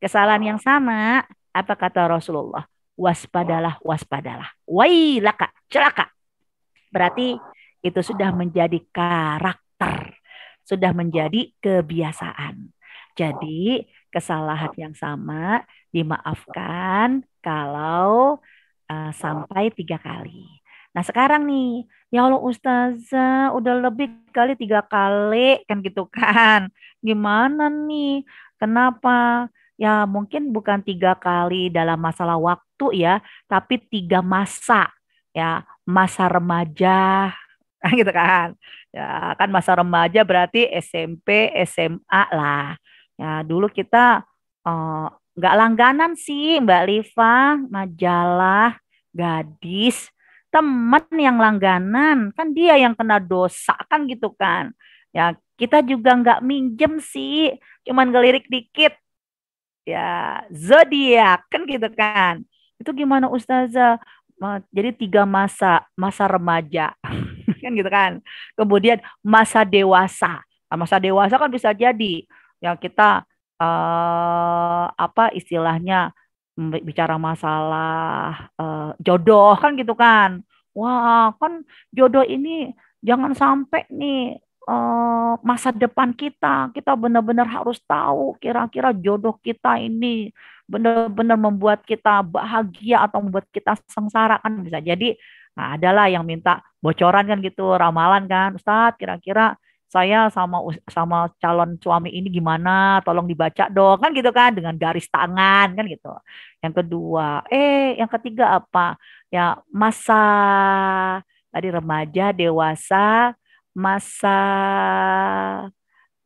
kesalahan yang sama, apa kata Rasulullah? Waspadalah, waspadalah. Wailaka, celaka. Berarti itu sudah menjadi karakter, sudah menjadi kebiasaan. Jadi kesalahan yang sama dimaafkan kalau sampai 3 kali. Nah sekarang nih, ya Allah Ustazah, udah lebih kali 3 kali kan gitu kan. Gimana nih? Kenapa? Ya mungkin bukan 3 kali dalam masalah waktu ya, tapi 3 masa ya, masa remaja gitu kan. Ya kan masa remaja berarti SMP, SMA lah. Ya dulu kita eh, nggak langganan sih Mbak Liva, majalah, gadis, temen yang langganan kan dia yang kena dosa kan gitu kan. Ya kita juga nggak minjem sih, cuman ngelirik dikit ya zodiak kan gitu kan. Itu gimana Ustazah? Jadi 3 masa, masa remaja kan gitu kan. Kemudian masa dewasa. Nah, masa dewasa kan bisa jadi yang kita apa istilahnya bicara masalah jodoh kan gitu kan. Wah, kan jodoh ini jangan sampai nih masa depan kita benar-benar harus tahu kira-kira jodoh kita ini benar-benar membuat kita bahagia atau membuat kita sengsara kan bisa jadi. Nah, adalah yang minta bocoran kan gitu, ramalan kan, Ustadz, kira-kira saya sama calon suami ini gimana? Tolong dibaca dong, kan gitu kan, dengan garis tangan kan gitu. Yang kedua, yang ketiga apa? Ya masa tadi remaja, dewasa, masa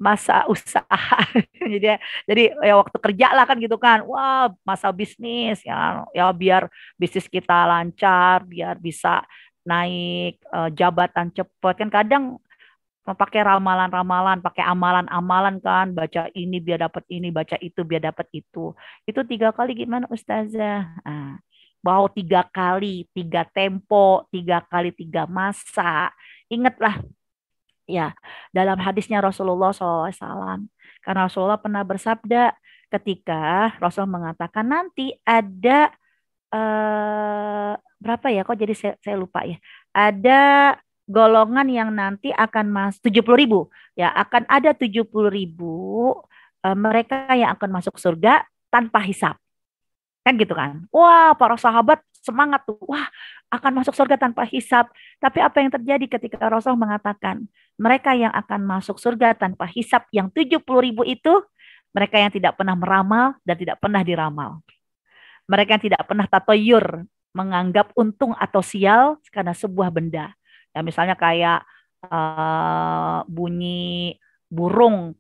masa usaha. Jadi ya waktu kerja lah kan gitu kan. Wah, masa bisnis ya biar bisnis kita lancar, biar bisa naik jabatan cepat. Kan kadang pakai ramalan-ramalan, pakai amalan-amalan kan, baca ini biar dapat ini, baca itu biar dapat itu. Itu 3 kali gimana Ustazah? Bahwa 3 kali, 3 tempo, 3 kali 3 masa. Ingatlah ya, dalam hadisnya Rasulullah SAW. Karena Rasulullah pernah bersabda ketika Rasul mengatakan nanti ada berapa ya? Kok jadi saya lupa ya. Ada golongan yang nanti akan 70.000 ya, akan ada 70.000 mereka yang akan masuk surga tanpa hisap. Kan gitu kan. Wah, para sahabat semangat tuh. Wah, akan masuk surga tanpa hisap. Tapi apa yang terjadi ketika Rasul mengatakan mereka yang akan masuk surga tanpa hisap yang 70.000 itu mereka yang tidak pernah meramal dan tidak pernah diramal. Mereka yang tidak pernah tatoyur, menganggap untung atau sial karena sebuah benda. Ya misalnya kayak bunyi burung.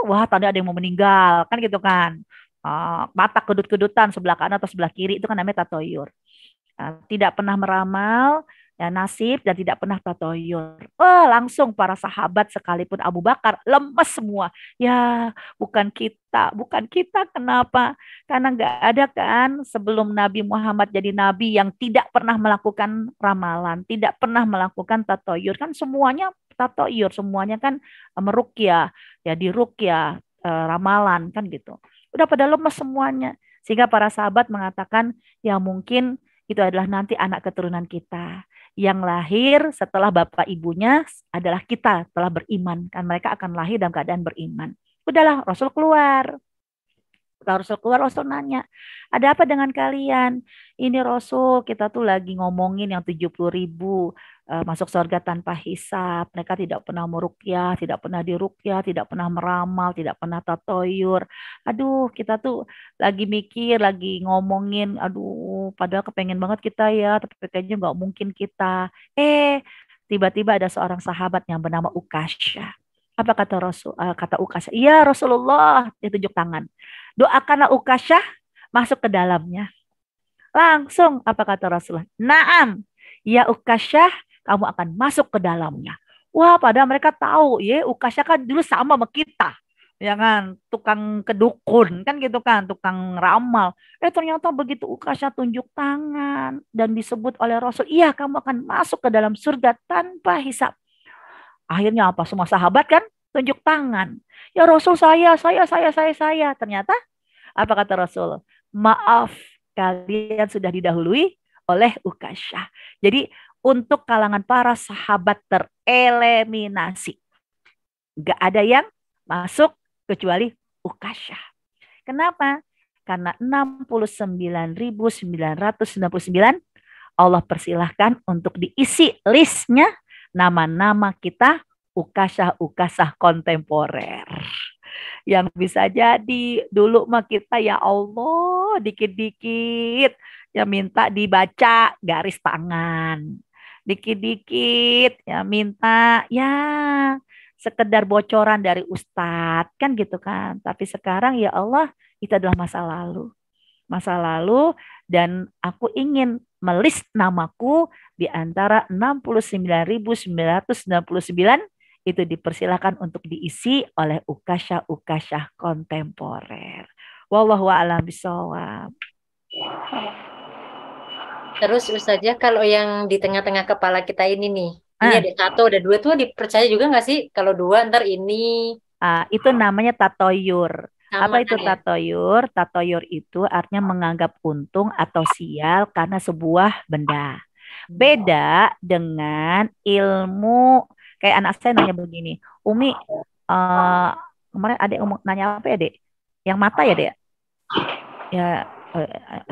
Wah, tanda ada yang mau meninggal. Kan gitu kan. Mata kedut-kedutan sebelah kanan atau sebelah kiri itu kan namanya tatoyur. Tidak pernah meramal ya nasib dan tidak pernah tatoyur. Oh, langsung para sahabat sekalipun Abu Bakar lemes semua. Ya, bukan kita kenapa? Karena nggak ada kan sebelum Nabi Muhammad jadi nabi yang tidak pernah melakukan ramalan, tidak pernah melakukan tatoyur. Kan semuanya tatoyur, semuanya kan meruqyah, ya diruqyah, ramalan kan gitu. Udah pada lemes semuanya. Sehingga para sahabat mengatakan, ya mungkin itu adalah nanti anak keturunan kita yang lahir setelah bapak ibunya adalah kita telah beriman. Kan mereka akan lahir dalam keadaan beriman. Udahlah, Rasul keluar. Kalau Rasul keluar, Rasul nanya, ada apa dengan kalian? Ini Rasul, kita tuh lagi ngomongin yang 70.000 masuk surga tanpa hisab. Mereka tidak pernah meruqyah, tidak pernah diruqyah, tidak pernah meramal, tidak pernah tatoyur. Aduh, kita tuh lagi mikir, lagi ngomongin, aduh, padahal kepengen banget kita ya, tapi kayaknya nggak mungkin kita. Tiba-tiba ada seorang sahabat yang bernama Ukasha. Apa kata kata Ukasha? Iya Rasulullah, dia tunjuk tangan. Doakanlah Ukasha masuk ke dalamnya. Langsung apa kata Rasulullah? Naam, ya Ukasha, kamu akan masuk ke dalamnya. Wah, padahal mereka tahu, ya Ukasha kan dulu sama kita. Ya kan, tukang kedukun, kan gitu kan, tukang ramal. Ternyata begitu Ukasha tunjuk tangan dan disebut oleh Rasul, iya kamu akan masuk ke dalam surga tanpa hisab. Akhirnya apa? Semua sahabat kan tunjuk tangan. Ya Rasul saya. Ternyata apa kata Rasul? Maaf, kalian sudah didahului oleh Ukasha. Jadi untuk kalangan para sahabat tereliminasi. Gak ada yang masuk kecuali Ukasha. Kenapa? Karena 69.999 Allah persilahkan untuk diisi listnya nama-nama kita ukasah-ukasah kontemporer. Yang bisa jadi dulu mah kita ya Allah dikit-dikit ya minta dibaca garis tangan. Dikit-dikit ya minta ya sekedar bocoran dari ustadz kan gitu kan. Tapi sekarang ya Allah itu adalah masa lalu. Masa lalu dan aku ingin melis namaku di antara 69.999 itu dipersilakan untuk diisi oleh ukasha-ukasha kontemporer. Wallahu a'lam bishawab. Terus Ustazah kalau yang di tengah-tengah kepala kita ini nih, ini ada satu, ada dua tuh dipercaya juga nggak sih? Kalau dua ntar ini. Itu namanya tatoyur. Sama Apa itu kan ya? tatoyur? Tatoyur itu artinya menganggap untung atau sial karena sebuah benda. Beda dengan ilmu, kayak anak saya nanya begini, Umi, kemarin adik nanya apa ya dek? Yang mata ya dek? Ya,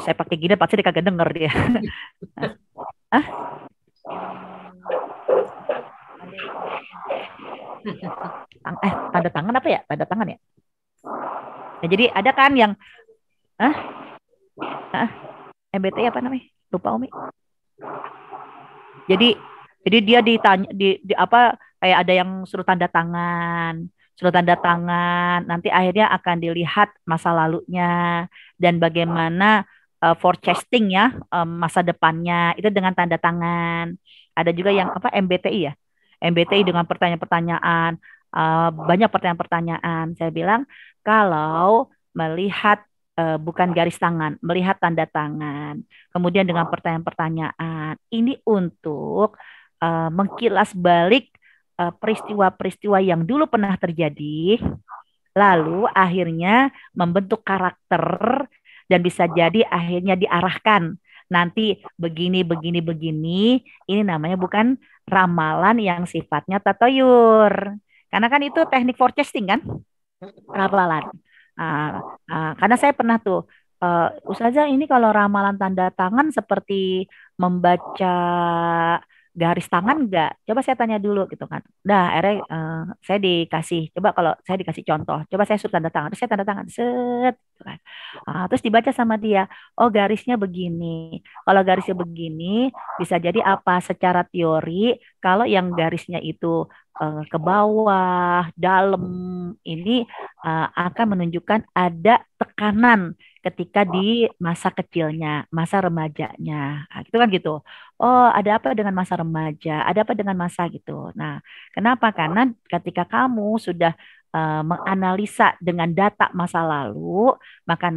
saya pakai gini pasti dia kagak denger dia. Hah? Tanda tangan apa ya? Tanda tangan ya? Nah, jadi ada kan yang MBTI apa namanya? Lupa Umi. Jadi dia ditanya di apa kayak ada yang suruh tanda tangan. Nanti akhirnya akan dilihat masa lalunya dan bagaimana forecasting ya masa depannya itu dengan tanda tangan. Ada juga yang apa MBTI ya. MBTI dengan pertanyaan-pertanyaan banyak pertanyaan-pertanyaan. Saya bilang kalau melihat bukan garis tangan, melihat tanda tangan. Kemudian dengan pertanyaan-pertanyaan. Ini untuk mengkilas balik peristiwa-peristiwa yang dulu pernah terjadi, lalu akhirnya membentuk karakter dan bisa jadi akhirnya diarahkan. Nanti begini. Ini namanya bukan ramalan yang sifatnya tatoyur. Karena kan itu teknik forecasting kan? Ramalan. Karena saya pernah tuh, Ustazah ini kalau ramalan tanda tangan seperti membaca garis tangan enggak? Coba saya tanya dulu gitu kan. Dah, akhirnya saya dikasih, coba kalau saya dikasih contoh, coba saya suruh tanda tangan, terus saya tanda tangan, set, gitu kan. Terus dibaca sama dia, oh garisnya begini. Kalau garisnya begini, bisa jadi apa? Secara teori, kalau yang garisnya itu ke bawah, dalam, ini akan menunjukkan ada tekanan ketika di masa kecilnya, masa remajanya. Nah, itu kan gitu. Oh, ada apa dengan masa remaja? Ada apa dengan masa gitu. Nah, kenapa? Karena ketika kamu sudah menganalisa dengan data masa lalu, maka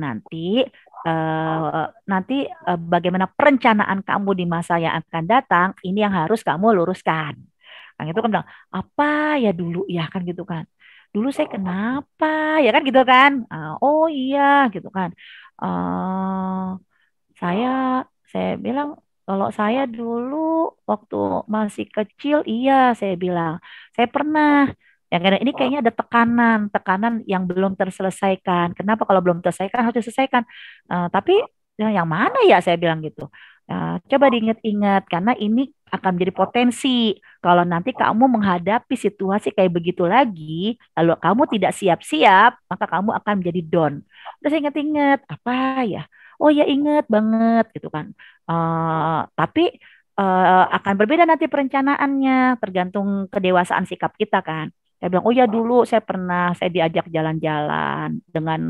bagaimana perencanaan kamu di masa yang akan datang, ini yang harus kamu luruskan. Nah, itu kan bilang, apa ya dulu ya kan gitu kan. Dulu saya kenapa ya kan gitu kan. Oh iya gitu kan. Eh, saya saya bilang kalau saya dulu waktu masih kecil, iya saya bilang saya pernah. Ya karena ini kayaknya ada tekanan, tekanan yang belum terselesaikan. Kenapa kalau belum terselesaikan harus diselesaikan? Tapi yang mana ya saya bilang gitu. Coba diingat-ingat karena ini akan menjadi potensi kalau nanti kamu menghadapi situasi kayak begitu lagi, lalu kamu tidak siap-siap, maka kamu akan menjadi down. Terus ingat-ingat apa ya? Oh ya inget banget gitu kan. Tapi akan berbeda nanti perencanaannya tergantung kedewasaan sikap kita kan. Saya bilang, oh ya dulu saya diajak jalan-jalan dengan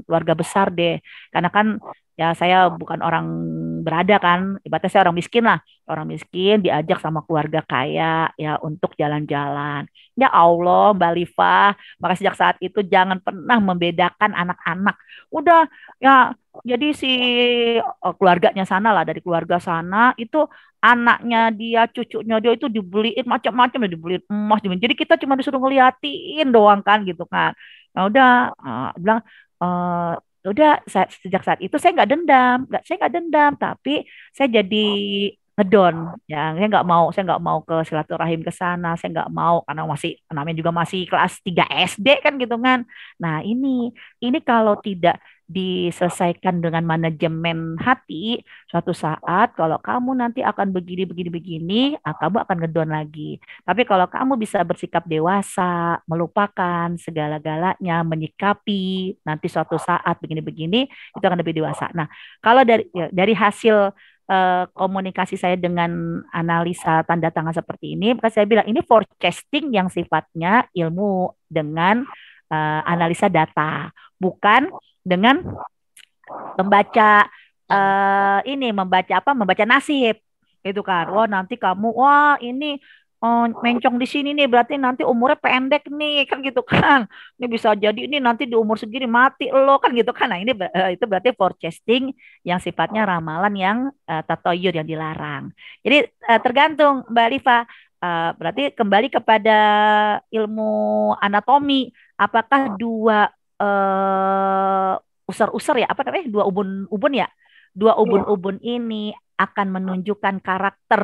keluarga besar deh. Karena kan ya saya bukan orang berada kan, ibaratnya saya orang miskin lah. Orang miskin diajak sama keluarga kaya ya untuk jalan-jalan. Ya Allah, Mbak Liva, maka sejak saat itu jangan pernah membedakan anak-anak. Udah ya jadi si keluarganya sana lah dari keluarga sana itu anaknya dia, cucunya dia itu dibeliin macam-macam ya dibeliin emas, jadi kita cuma disuruh ngeliatin doang kan gitu kan. Nah udah bilang udah sejak saat itu saya nggak dendam, tapi saya jadi ngedon ya saya nggak mau ke silaturahim ke sana, saya nggak mau karena masih namanya juga masih kelas 3 SD kan gitu kan. Nah ini kalau tidak diselesaikan dengan manajemen hati, suatu saat kalau kamu nanti akan begini begini begini, kamu akan ngedon lagi. Tapi kalau kamu bisa bersikap dewasa, melupakan segala-galanya, menyikapi nanti suatu saat begini-begini, itu akan lebih dewasa. Nah, kalau dari hasil komunikasi saya dengan analisa tanda tangan seperti ini, maka saya bilang ini forecasting yang sifatnya ilmu dengan analisa data, bukan dengan membaca membaca apa? Membaca nasib. Itu kan. Wah, nanti kamu ini mencong di sini nih berarti nanti umurnya pendek nih kan gitu kan. Ini bisa jadi ini nanti di umur segini mati lo kan gitu kan. Nah, ini itu berarti forecasting yang sifatnya ramalan yang tatoyur yang dilarang. Jadi tergantung Mbak Rifa. Berarti kembali kepada ilmu anatomi, apakah dua usar-usar ya apa namanya dua ubun-ubun ya dua Iya. ubun-ubun ini akan menunjukkan karakter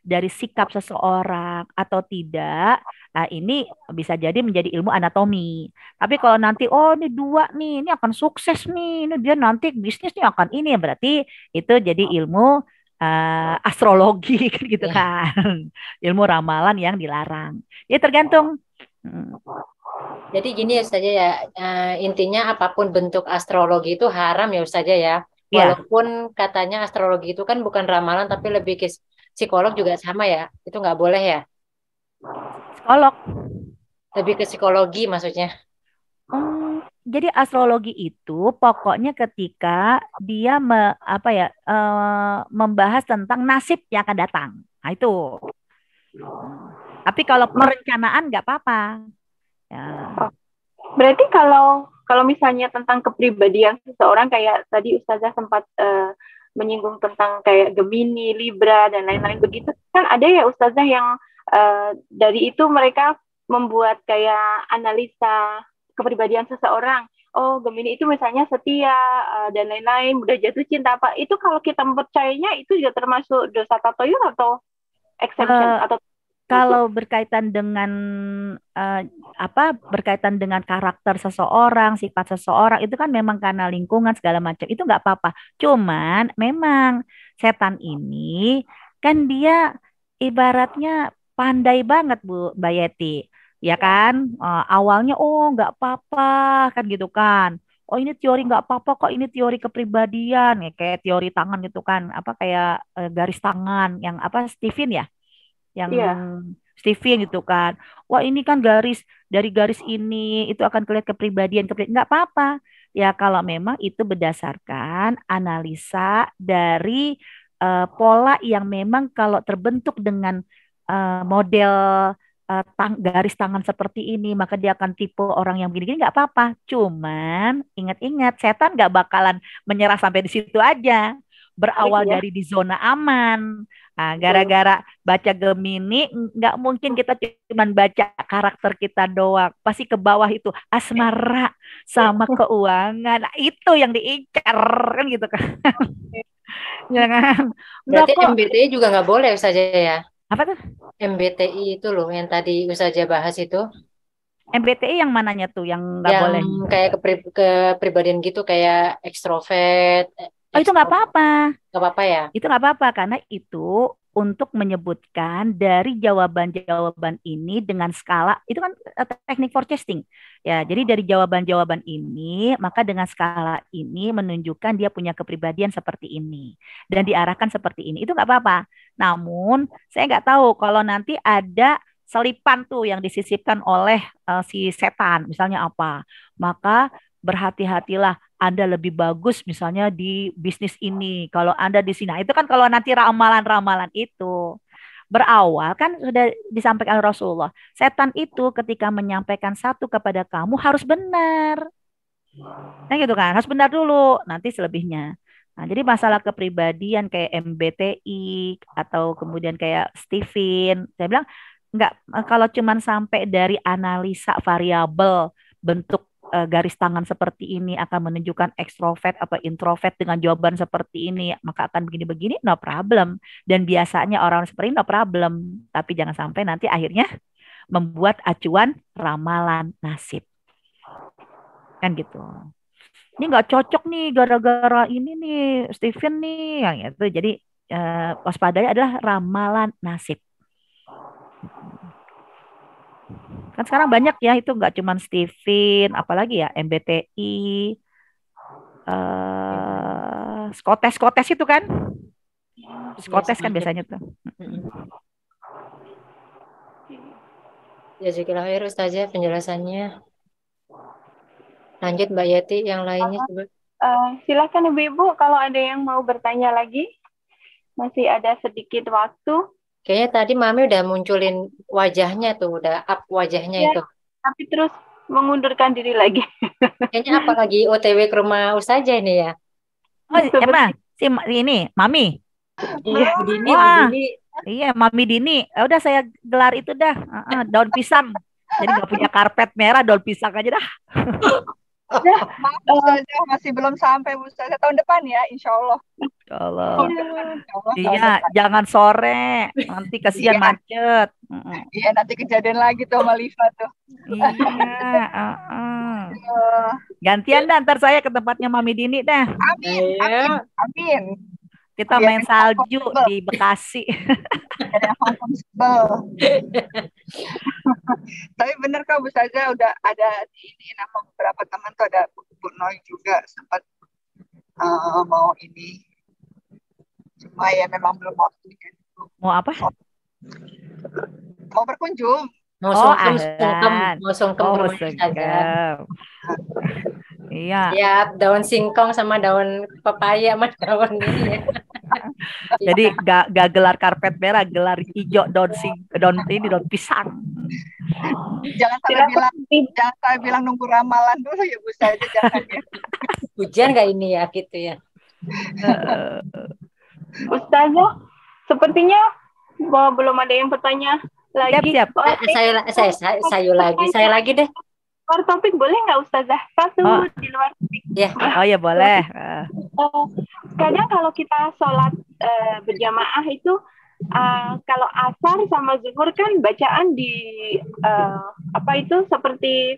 dari sikap seseorang atau tidak. Nah, ini bisa jadi menjadi ilmu anatomi. Tapi kalau nanti oh ini dua nih, ini akan sukses nih, ini dia nanti bisnisnya akan ini, berarti itu jadi ilmu astrologi kan gitu Ya. kan. Ilmu ramalan yang dilarang. Ya tergantung. Hmm, Jadi gini ya saja ya, intinya apapun bentuk astrologi itu haram ya saja ya. ya, Walaupun katanya astrologi itu kan bukan ramalan tapi lebih ke psikolog juga sama ya. Itu nggak boleh ya. psikolog. Lebih ke psikologi maksudnya. Jadi astrologi itu pokoknya ketika dia membahas tentang nasib yang akan datang. Nah itu. Tapi kalau Mak- perencanaan nggak apa-apa. Ya. Berarti kalau misalnya tentang kepribadian seseorang kayak tadi Ustazah sempat menyinggung tentang kayak Gemini, Libra dan lain-lain begitu, kan ada ya Ustazah yang dari itu mereka membuat kayak analisa kepribadian seseorang. Oh, Gemini itu misalnya setia dan lain-lain, mudah jatuh cinta apa. Itu kalau kita mempercayainya itu juga termasuk dosa tatoyur atau exemption Eh, atau Kalau masuk? berkaitan dengan eh, berkaitan dengan karakter seseorang, sifat seseorang itu kan memang karena lingkungan segala macam itu nggak apa-apa. Cuman memang setan ini kan dia ibaratnya pandai banget Bu Mbak Yeti, ya kan? Awalnya oh nggak apa-apa kan gitu kan. Oh ini teori nggak apa-apa kok, ini teori kepribadian ya kayak teori tangan gitu kan, apa kayak garis tangan yang apa Steven ya yang Iya. Stephen gitu kan. Wah ini kan garis dari garis ini itu akan kelihatan kepribadian. Nggak apa-apa. Ya kalau memang itu berdasarkan analisa dari pola yang memang kalau terbentuk dengan model garis tangan seperti ini, maka dia akan tipe orang yang begini-gini nggak apa-apa. Cuman ingat-ingat, setan nggak bakalan menyerah sampai di situ aja. Balik Berawal ya. dari di zona aman. Nah, Betul. gara-gara baca Gemini, nggak mungkin kita cuman baca karakter kita doang. Pasti ke bawah itu asmara sama keuangan. Nah, itu yang diincar kan gitu kan. Jangan. Nggak Berarti kok. MBTI juga nggak boleh Ustazah ya? Apa tuh? MBTI itu loh yang tadi Ustazah bahas itu, MBTI yang mananya tuh yang nggak yang boleh? kayak kepribadian gitu kayak ekstrovert, Oh itu nggak ekstrovert, apa-apa. nggak apa-apa ya? Itu nggak apa-apa karena itu untuk menyebutkan dari jawaban-jawaban ini dengan skala itu kan teknik forecasting. Ya, jadi dari jawaban-jawaban ini maka dengan skala ini menunjukkan dia punya kepribadian seperti ini dan diarahkan seperti ini. Itu nggak apa-apa. Namun saya nggak tahu kalau nanti ada selipan tuh yang disisipkan oleh si setan, misalnya apa. Maka berhati-hatilah anda lebih bagus misalnya di bisnis ini. Kalau Anda di sini, nah, itu kan kalau nanti ramalan-ramalan itu berawal kan sudah disampaikan Rasulullah. Setan itu ketika menyampaikan satu kepada kamu harus benar. Nah gitu kan, harus benar dulu, nanti selebihnya. Nah, jadi masalah kepribadian kayak MBTI atau kemudian kayak Stephen, saya bilang enggak kalau cuman sampai dari analisa variabel bentuk garis tangan seperti ini akan menunjukkan ekstrovert atau introvert dengan jawaban seperti ini, maka akan begini-begini, no problem. Dan biasanya orang seperti ini no problem, tapi jangan sampai nanti akhirnya membuat acuan ramalan nasib. Kan gitu. Ini nggak cocok nih gara-gara ini nih Steven nih yang itu. Jadi waspadanya adalah ramalan nasib. Kan sekarang banyak ya itu nggak cuman Steven, apalagi ya MBTI, Skotes itu kan, Yes, Skotes kan banyak. biasanya tuh. Jazakallah khair Ustazah penjelasannya. Lanjut Mbak Yati yang lainnya coba. Silakan Ibu-Ibu kalau ada yang mau bertanya lagi. Masih ada sedikit waktu. Kayaknya tadi Mami udah munculin wajahnya tuh, udah up wajahnya Ya, itu. tapi terus mengundurkan diri lagi. Kayaknya apa lagi OTW ke rumah Ustazah ini ya? Oh, emang si ini Mami. Iya, Bu Dini, Bu Wah, Dini. iya Mami Dini. Udah saya gelar itu dah, daun pisang. Jadi nggak punya karpet merah, daun pisang aja dah. Maaf Bu Ustazah, masih belum sampai Bu Ustazah. Tahun depan ya, insya Allah. Kalau Tahun depan, insya Allah, tahun iya, depan. jangan sore, nanti kasihan Iya. macet. Iya, nanti kejadian lagi tuh sama Liva tuh. Iya, gantian dah, ntar saya ke tempatnya Mami Dini dah. Amin, amin, amin. Kita Biar main kita salju comfortable. di Bekasi. Ada yang comfortable. Tapi bener kok Bu Ustazah udah ada di ini nama beberapa teman tuh ada Bu Noi juga sempat mau ini. Cuma ya memang belum waktunya. Mau apa? Mau berkunjung. Mau Oh, sungkem, ahlan. mau sungkem Oh, ke rumah Ustazah. sungkem. Iya. Siap, daun singkong sama daun pepaya sama daun ini ya. Jadi gak gelar karpet merah, gelar hijau daun pisang. Jangan sampai bilang nunggu ramalan dulu ya Bu Ustazah, jangan ya. Hujan nggak ini ya gitu ya. Ustazah, sepertinya belum ada yang bertanya lagi. Siap. Saya lagi deh. Luar topik boleh nggak Ustazah? Satu di luar topik. Ya. Oh ya boleh. Kadang kalau kita sholat berjamaah itu kalau asar sama zuhur kan bacaan di apa itu seperti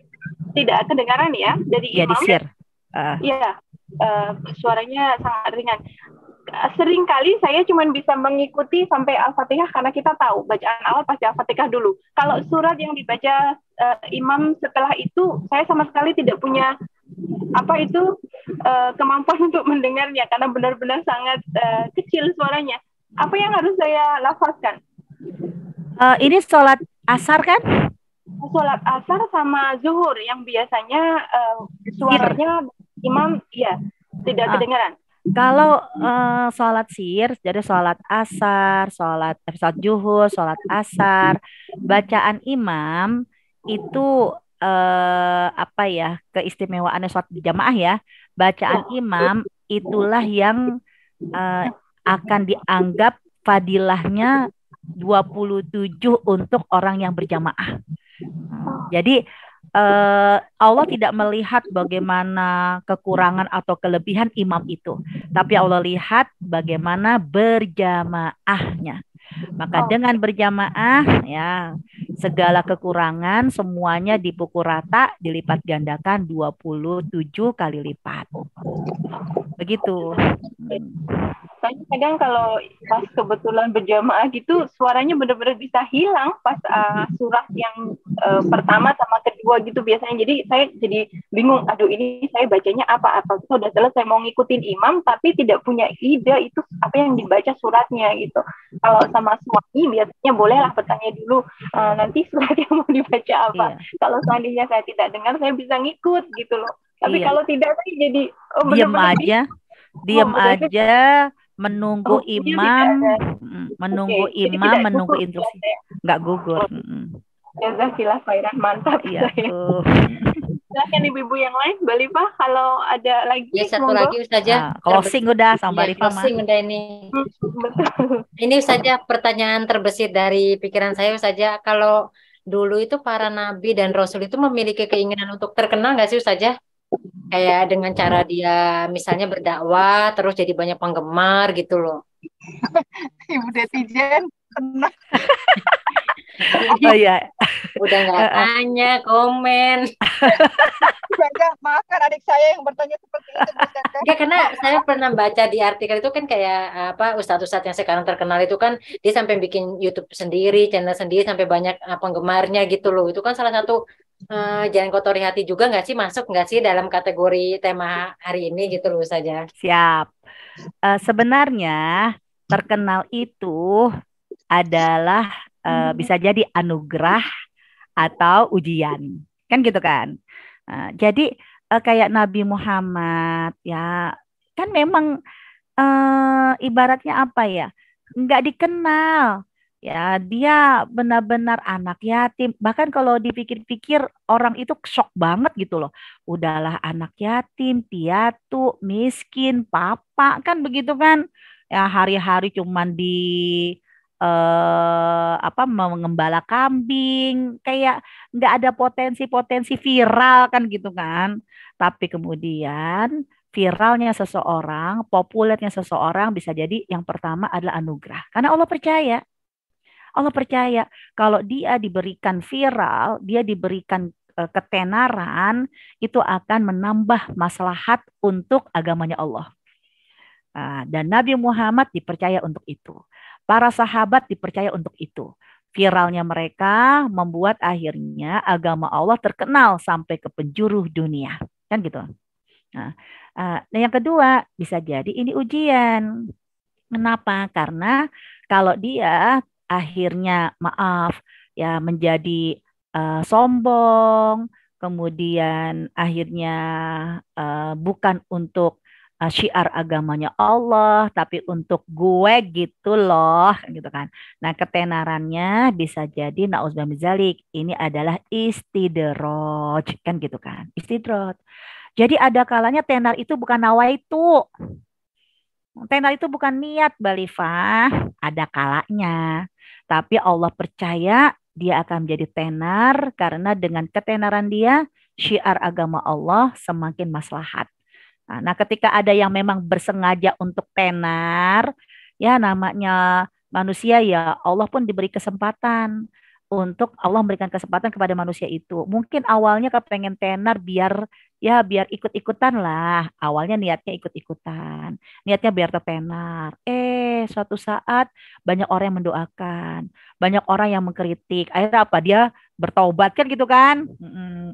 tidak kedengaran ya dari ya, imam. Iya, suaranya sangat ringan. Sering kali saya cuma bisa mengikuti sampai Al-Fatihah karena kita tahu bacaan awal pasti Al-Fatihah dulu. Kalau surat yang dibaca imam setelah itu saya sama sekali tidak punya kemampuan untuk mendengarnya karena benar-benar sangat kecil suaranya. Apa yang harus saya lafazkan? Ini sholat asar kan? Sholat asar sama zuhur yang biasanya suaranya imam ya tidak kedengaran. Kalau sholat sir, jadi sholat asar, sholat zuhur, sholat asar, bacaan imam itu apa ya, keistimewaannya sholat berjamaah ya. Bacaan imam itulah yang akan dianggap fadilahnya 27 untuk orang yang berjamaah. Jadi Allah tidak melihat bagaimana kekurangan atau kelebihan imam itu, tapi Allah lihat bagaimana berjamaahnya. Maka dengan berjamaah ya segala kekurangan semuanya dipukul rata, dilipat gandakan 27 kali lipat. Begitu. Kadang kalau pas kebetulan berjamaah gitu suaranya benar-benar bisa hilang pas surah yang pertama sama kedua gitu biasanya. Jadi saya jadi bingung, aduh ini saya bacanya apa-apa. Sudah selesai mau ngikutin imam tapi tidak punya ide itu apa yang dibaca suratnya gitu. Kalau sama suami biasanya bolehlah bertanya dulu nanti surat yang mau dibaca apa. Iya. Kalau seandainya saya tidak dengar saya bisa ngikut gitu loh. Tapi kalau tidak saya jadi diam aja menunggu imam, menunggu imam, menunggu instruksi, nggak gugur. Jazakallah khairan, mantap. Iya. Silakan ibu-ibu yang lain, Mbak Lipa, kalau ada lagi. Ya satu lagi saja. Closing udah sama Mbak Lipa. Closing udah ini. Ini saja pertanyaan terbesit dari pikiran saya saja. Kalau dulu itu para nabi dan rasul itu memiliki keinginan untuk terkenal nggak sih saja? Kayak dengan cara dia misalnya berdakwah terus jadi banyak penggemar gitu loh. Ibu netizen tenang. Oh iya. Udah nggak tanya, komen. Banyak, maafkan adik saya yang bertanya seperti itu. Enggak, karena saya pernah baca di artikel itu kan kayak apa ustadz-ustadz yang sekarang terkenal itu kan dia sampai bikin YouTube sendiri, channel sendiri sampai banyak penggemarnya gitu loh. Itu kan salah satu jangan kotori hati juga nggak sih, masuk nggak sih dalam kategori tema hari ini gitu loh saja. Siap. Sebenarnya terkenal itu adalah bisa jadi anugerah atau ujian, kan gitu kan. Jadi kayak Nabi Muhammad ya kan memang ibaratnya apa ya, nggak dikenal. Ya, dia benar-benar anak yatim. Bahkan kalau dipikir-pikir orang itu shock banget gitu loh. Udahlah anak yatim, piatu, miskin, papa, kan begitu kan. Ya hari-hari cuman di mengembala kambing, kayak nggak ada potensi-potensi viral kan gitu kan. Tapi kemudian viralnya seseorang, populernya seseorang bisa jadi yang pertama adalah anugerah. Karena Allah percaya kalau dia diberikan viral, dia diberikan ketenaran, itu akan menambah maslahat untuk agamanya Allah. Dan Nabi Muhammad dipercaya untuk itu. Para sahabat dipercaya untuk itu. Viralnya mereka membuat akhirnya agama Allah terkenal sampai ke penjuru dunia. Kan gitu. Nah, yang kedua bisa jadi ini ujian. Kenapa? Karena kalau dia akhirnya maaf ya menjadi sombong, kemudian akhirnya bukan untuk syiar agamanya Allah, tapi untuk gue gitu loh, gitu kan. Nah, ketenarannya bisa jadi na'udzubillah min dzalik, ini adalah istidraj, kan gitu kan. Istidraj. Jadi ada kalanya tenar itu bukan nawaitu. Tenar itu bukan niat, Balifah. Ada kalanya. Tapi Allah percaya dia akan menjadi tenar karena dengan ketenaran dia, syiar agama Allah semakin maslahat. Nah, ketika ada yang memang bersengaja untuk tenar, ya namanya manusia ya Allah pun diberi kesempatan untuk Allah memberikan kesempatan kepada manusia itu. Mungkin awalnya kepengen tenar biar ikut-ikutan lah. Awalnya niatnya ikut-ikutan. Niatnya biar tertenar. Suatu saat banyak orang yang mendoakan. Banyak orang yang mengkritik. Akhirnya apa? Dia bertaubat kan gitu kan.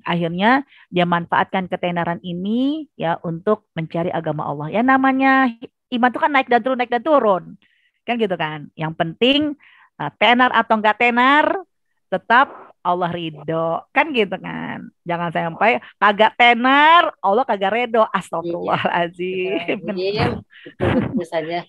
Akhirnya dia manfaatkan ketenaran ini ya untuk mencari agama Allah. Ya namanya iman itu kan naik dan turun. Kan gitu kan. Yang penting Nah, tenar atau enggak tenar, tetap Allah ridho. Kan gitu kan. Jangan sampai kagak tenar, Allah kagak ridho. Iya, Astagfirullahaladzim. betul betul saja.